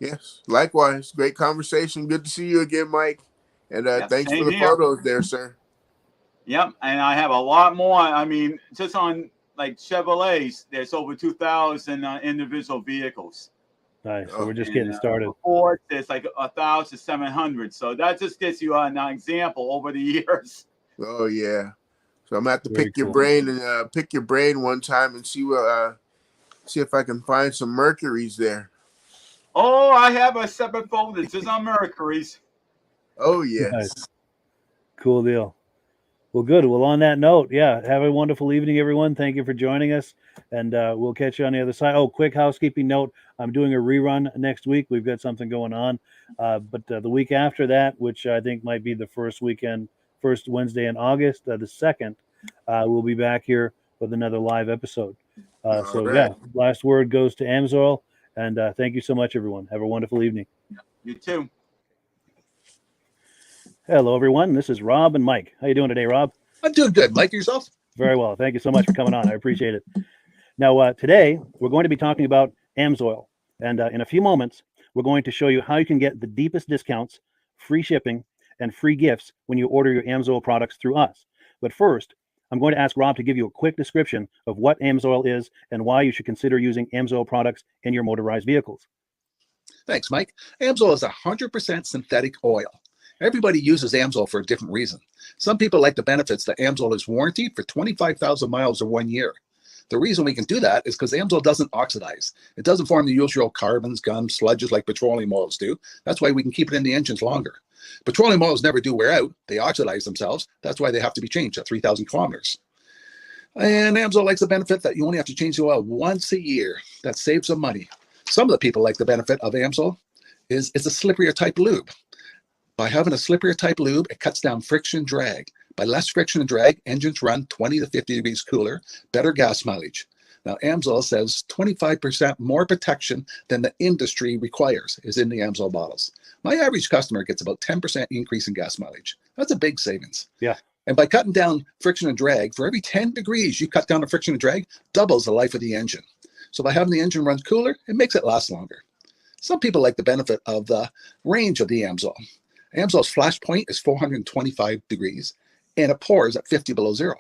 [SPEAKER 3] Yes, likewise. Great conversation. Good to see you again, Mike. And thanks for the photos there, sir.
[SPEAKER 2] Yep, and I have a lot more. I mean, just on like Chevrolets, there's over 2,000 individual vehicles.
[SPEAKER 1] Nice. So we're just getting started.
[SPEAKER 2] Ford, there's like 1,700. So that just gives you an example over the years.
[SPEAKER 3] Oh yeah. So I'm gonna have to
[SPEAKER 1] Very
[SPEAKER 3] pick your
[SPEAKER 1] cool.
[SPEAKER 3] brain and pick your brain one time and see if I can find some Mercuries there.
[SPEAKER 2] Oh, I have a separate folder just on Mercuries.
[SPEAKER 3] Oh yes.
[SPEAKER 1] Nice. Cool deal. Well, good. Well, on that note, yeah, have a wonderful evening, everyone. Thank you for joining us, and we'll catch you on the other side. Oh, quick housekeeping note. I'm doing a rerun next week. We've got something going on, but the week after that, which I think might be the first Wednesday in August, the 2nd, we'll be back here with another live episode. So,
[SPEAKER 3] right.
[SPEAKER 1] yeah, last word goes to AMSOIL, and thank you so much, everyone. Have a wonderful evening.
[SPEAKER 2] You too.
[SPEAKER 1] Hello, everyone. This is Rob and Mike. How you doing today, Rob?
[SPEAKER 11] I'm doing good. Mike, yourself?
[SPEAKER 1] Very well. Thank you so much for coming on. I appreciate it. Now, today, we're going to be talking about AMSOIL. And in a few moments, we're going to show you how you can get the deepest discounts, free shipping, and free gifts when you order your AMSOIL products through us. But first, I'm going to ask Rob to give you a quick description of what AMSOIL is and why you should consider using AMSOIL products in your motorized vehicles.
[SPEAKER 11] Thanks, Mike. AMSOIL is 100% synthetic oil. Everybody uses AMSOIL for a different reason. Some people like the benefits that AMSOIL is warranted for 25,000 miles or 1 year. The reason we can do that is because AMSOIL doesn't oxidize. It doesn't form the usual carbons, gums, sludges like petroleum oils do. That's why we can keep it in the engines longer. Petroleum oils never do wear out. They oxidize themselves. That's why they have to be changed at 3,000 kilometers. And AMSOIL likes the benefit that you only have to change the oil once a year. That saves them money. Some of the people like the benefit of AMSOIL is it's a slipperier type lube. By having a slipperier type lube, it cuts down friction drag. By less friction and drag, engines run 20 to 50 degrees cooler, better gas mileage. Now, AMSOIL says 25% more protection than the industry requires is in the AMSOIL bottles. My average customer gets about 10% increase in gas mileage. That's a big savings.
[SPEAKER 1] Yeah.
[SPEAKER 11] And by cutting down friction and drag, for every 10 degrees you cut down the friction and drag, doubles the life of the engine. So by having the engine run cooler, it makes it last longer. Some people like the benefit of the range of the AMSOIL. AMSOIL's flash point is 425 degrees, and it pours at 50 below zero.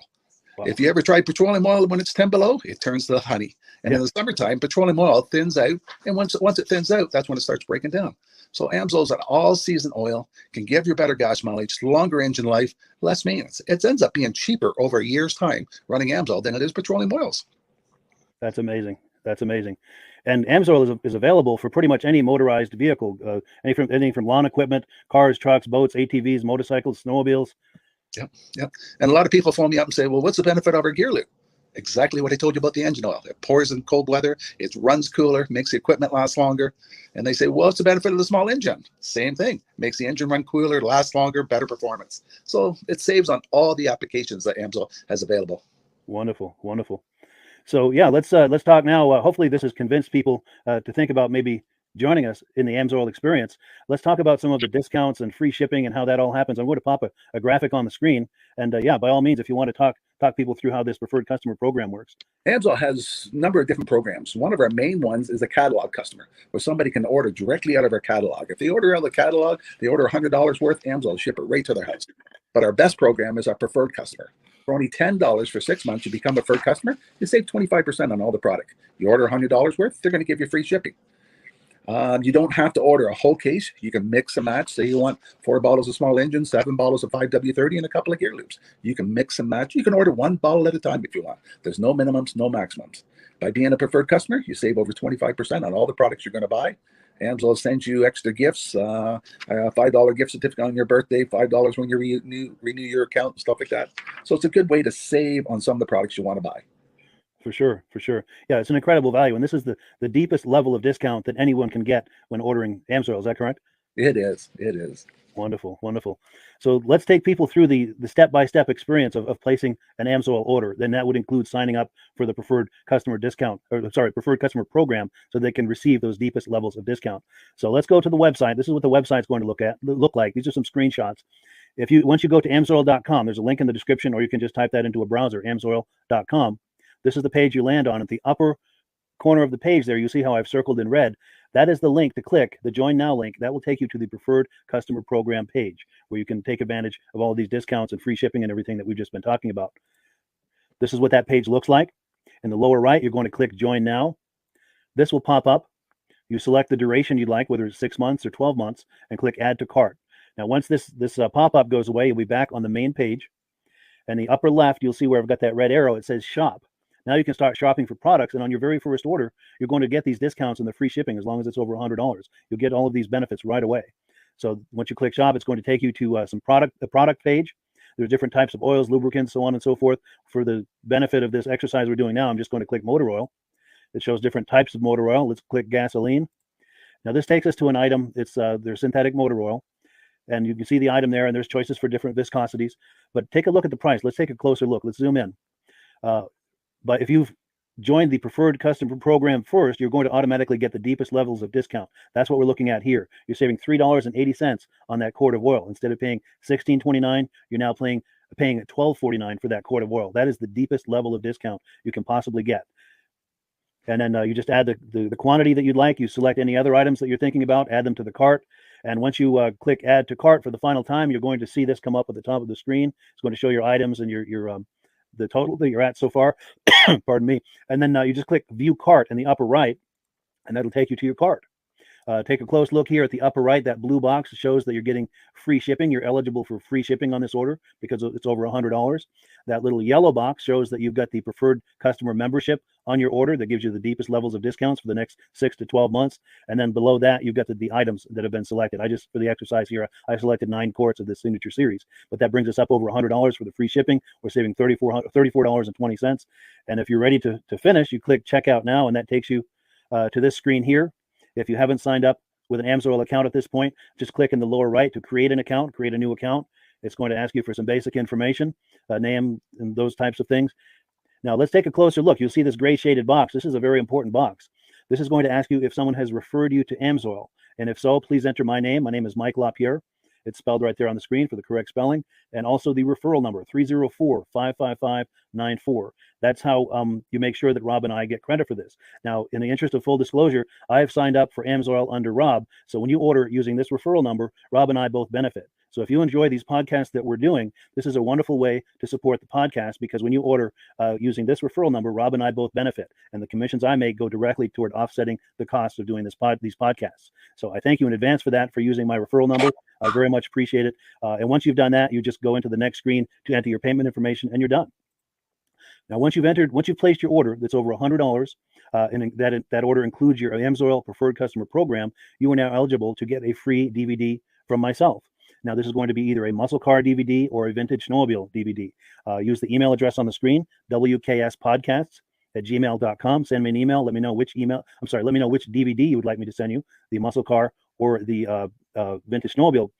[SPEAKER 11] Wow. If you ever tried petroleum oil when it's 10 below, it turns to honey. And in the summertime, petroleum oil thins out, and once it thins out, that's when it starts breaking down. So AMSOIL's an all-season oil, can give you better gas mileage, longer engine life, less maintenance. It ends up being cheaper over a year's time running AMSOIL than it is petroleum oils.
[SPEAKER 1] That's amazing. That's amazing. And AMSOIL is available for pretty much any motorized vehicle, anything from lawn equipment, cars, trucks, boats, ATVs, motorcycles, snowmobiles.
[SPEAKER 11] Yep. And a lot of people phone me up and say, well, what's the benefit of our gear lube? Exactly what I told you about the engine oil. It pours in cold weather, it runs cooler, makes the equipment last longer. And they say, well, what's the benefit of the small engine? Same thing. Makes the engine run cooler, last longer, better performance. So it saves on all the applications that AMSOIL has available.
[SPEAKER 1] Wonderful, wonderful. So yeah, let's talk now. Hopefully this has convinced people to think about maybe joining us in the AMSOIL experience. Let's talk about some of the discounts and free shipping and how that all happens. I'm going to pop a graphic on the screen. And yeah, by all means, if you want to talk people through how this preferred customer program works.
[SPEAKER 11] AMSOIL has a number of different programs. One of our main ones is a catalog customer, where somebody can order directly out of our catalog. If they order out of the catalog, they order $100 worth, AMSOIL will ship it right to their house. But our best program is our preferred customer. For only $10 for 6 months, you become a preferred customer, you save 25% on all the product. You order $100 worth, they're going to give you free shipping. You don't have to order a whole case. You can mix and match. Say you want 4 bottles of small engine, 7 bottles of 5W30, and a couple of gear loops. You can mix and match. You can order 1 bottle at a time if you want. There's no minimums, no maximums. By being a preferred customer, you save over 25% on all the products you're going to buy. AMSOIL sends you extra gifts, a $5 gift certificate on your birthday, $5 when you renew your account, and stuff like that. So it's a good way to save on some of the products you want to buy.
[SPEAKER 1] For sure. Yeah, it's an incredible value. And this is the deepest level of discount that anyone can get when ordering AMSOIL. Is that correct?
[SPEAKER 11] It is.
[SPEAKER 1] Wonderful. So let's take people through the step-by-step experience of placing an AMSOIL order. Then that would include signing up for the preferred customer preferred customer program, so they can receive those deepest levels of discount. So let's go to the website. This is what the website's going to look like. These are some screenshots. Once you go to amsoil.com, there's a link in the description, or you can just type that into a browser, amsoil.com. This is the page you land on. At the upper corner of the page there, you see how I've circled in red. That is the link to click, the Join Now link. That will take you to the Preferred Customer Program page, where you can take advantage of all of these discounts and free shipping and everything that we've just been talking about. This is what that page looks like. In the lower right, you're going to click Join Now. This will pop up. You select the duration you'd like, whether it's 6 months or 12 months, and click Add to Cart. Now, once this pop-up goes away, you'll be back on the main page. And the upper left, you'll see where I've got that red arrow. It says Shop. Now you can start shopping for products, and on your very first order, you're going to get these discounts and the free shipping as long as it's over $100. You'll get all of these benefits right away. So once you click Shop, it's going to take you to the product page. There's different types of oils, lubricants, so on and so forth. For the benefit of this exercise we're doing now, I'm just going to click motor oil. It shows different types of motor oil. Let's click gasoline. Now this takes us to an item. It's their synthetic motor oil. And you can see the item there, and there's choices for different viscosities. But take a look at the price. Let's take a closer look. Let's zoom in. But if you've joined the preferred customer program first, you're going to automatically get the deepest levels of discount. That's what we're looking at here. You're saving $3.80 on that quart of oil. Instead of paying $16.29, you're now paying $12.49 for that quart of oil. That is the deepest level of discount you can possibly get. And then you just add the quantity that you'd like. You select any other items that you're thinking about, add them to the cart. And once you click Add to Cart for the final time, you're going to see this come up at the top of the screen. It's going to show your items and your the total that you're at so far. Pardon me. And then you just click View Cart in the upper right, and that'll take you to your cart. Take a close look here at the upper right. That blue box shows that you're getting free shipping. You're eligible for free shipping on this order because it's over $100. That little yellow box shows that you've got the preferred customer membership on your order that gives you the deepest levels of discounts for the next 6 to 12 months. And then below that, you've got the items that have been selected. For the exercise here, I selected 9 quarts of the Signature Series, but that brings us up over $100 for the free shipping. We're saving $34.20. And if you're ready to finish, you click Checkout Now, and that takes you to this screen here. If you haven't signed up with an AMSOIL account at this point, just click in the lower right to create an account, create a new account. It's going to ask you for some basic information, name and those types of things. Now let's take a closer look. You'll see this gray shaded box. This is a very important box. This is going to ask you if someone has referred you to AMSOIL. And if so, please enter my name. My name is Mike LaPierre. It's spelled right there on the screen for the correct spelling. And also the referral number, 304-555-94. That's how you make sure that Rob and I get credit for this. Now, in the interest of full disclosure, I have signed up for AMSOIL under Rob. So when you order using this referral number, Rob and I both benefit. So if you enjoy these podcasts that we're doing, this is a wonderful way to support the podcast, because when you order using this referral number, Rob and I both benefit. And the commissions I make go directly toward offsetting the cost of doing these podcasts. So I thank you in advance for that, for using my referral number. I very much appreciate it. And once you've done that, you just go into the next screen to enter your payment information, and you're done. Now, once you've placed your order that's over $100, and that order includes your AMSOIL Preferred Customer Program, you are now eligible to get a free DVD from myself. Now, this is going to be either a muscle car DVD or a vintage snowmobile DVD. Use the email address on the screen, wkspodcasts@gmail.com. Send me an email. Let me know which DVD you would like me to send you, the muscle car or the vintage snowmobile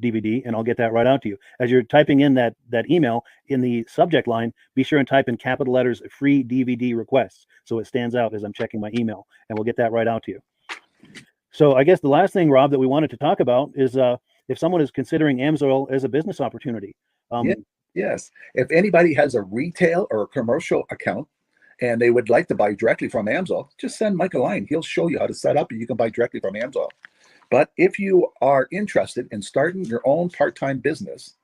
[SPEAKER 1] DVD, and I'll get that right out to you. As you're typing in that email, in the subject line, be sure and type in capital letters, free DVD requests, so it stands out as I'm checking my email, and we'll get that right out to you. So I guess the last thing, Rob, that we wanted to talk about is if someone is considering AMSOIL as a business opportunity.
[SPEAKER 11] Yeah, yes. If anybody has a retail or a commercial account and they would like to buy directly from AMSOIL, just send Mike a line. He'll show you how to set up and you can buy directly from AMSOIL. But if you are interested in starting your own part-time business,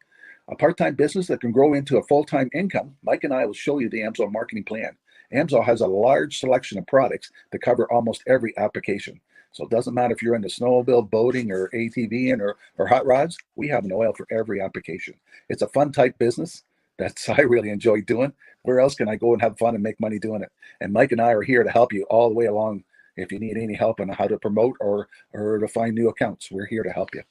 [SPEAKER 11] a part-time business that can grow into a full-time income, Mike and I will show you the AMSOIL marketing plan. AMSOIL has a large selection of products that cover almost every application. So it doesn't matter if you're into snowmobile, boating, or ATVing or hot rods, we have an oil for every application. It's a fun type business that's I really enjoy doing. Where else can I go and have fun and make money doing it? And Mike and I are here to help you all the way along. If you need any help on how to promote or to find new accounts, we're here to help you.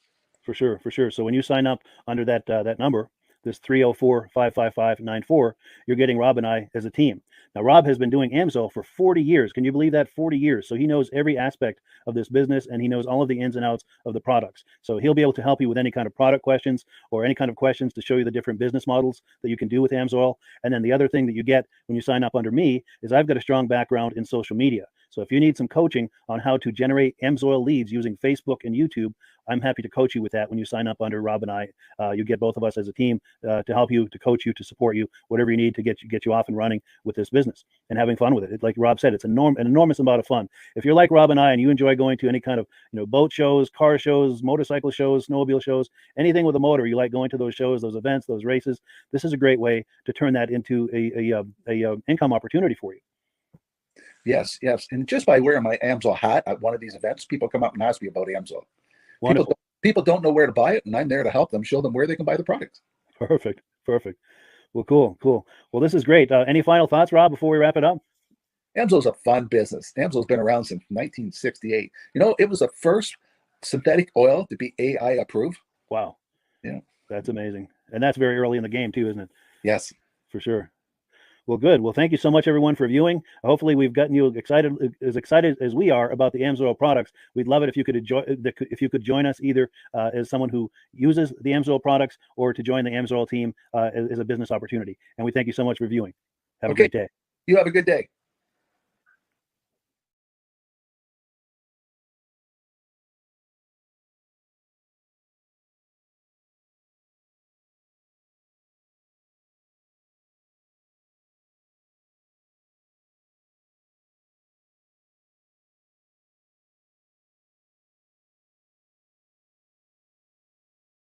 [SPEAKER 1] For sure, for sure. So when you sign up under that that number, this 304-555-94, you're getting Rob and I as a team. Now, Rob has been doing AMSOIL for 40 years. Can you believe that? 40 years. So he knows every aspect of this business and he knows all of the ins and outs of the products. So he'll be able to help you with any kind of product questions or any kind of questions to show you the different business models that you can do with AMSOIL. And then the other thing that you get when you sign up under me is I've got a strong background in social media. So if you need some coaching on how to generate AMSOIL leads using Facebook and YouTube, I'm happy to coach you with that when you sign up under Rob and I. You get both of us as a team to help you, to coach you, to support you, whatever you need to get you off and running with this business and having fun with it. Like Rob said, it's an enormous amount of fun. If you're like Rob and I and you enjoy going to any kind of boat shows, car shows, motorcycle shows, snowmobile shows, anything with a motor, you like going to those shows, those events, those races, this is a great way to turn that into a income opportunity for you.
[SPEAKER 11] Yes, yes. And just by wearing my AMSOIL hat at one of these events, people come up and ask me about AMSOIL. People don't know where to buy it, and I'm there to help them, show them where they can buy the product.
[SPEAKER 1] Perfect. Well, cool. Well, this is great. Any final thoughts, Rob, before we wrap it up?
[SPEAKER 11] AMSOIL's a fun business. AMSOIL's been around since 1968. It was the first synthetic oil to be AI approved.
[SPEAKER 1] Wow.
[SPEAKER 11] Yeah.
[SPEAKER 1] That's amazing. And that's very early in the game too, isn't it?
[SPEAKER 11] Yes.
[SPEAKER 1] For sure. Well, good. Well, thank you so much, everyone, for viewing. Hopefully, we've gotten you excited as we are about the AMSOIL products. We'd love it if you could join us either as someone who uses the AMSOIL products or to join the AMSOIL team as a business opportunity. And we thank you so much for viewing. Have a great day.
[SPEAKER 11] You have a good day.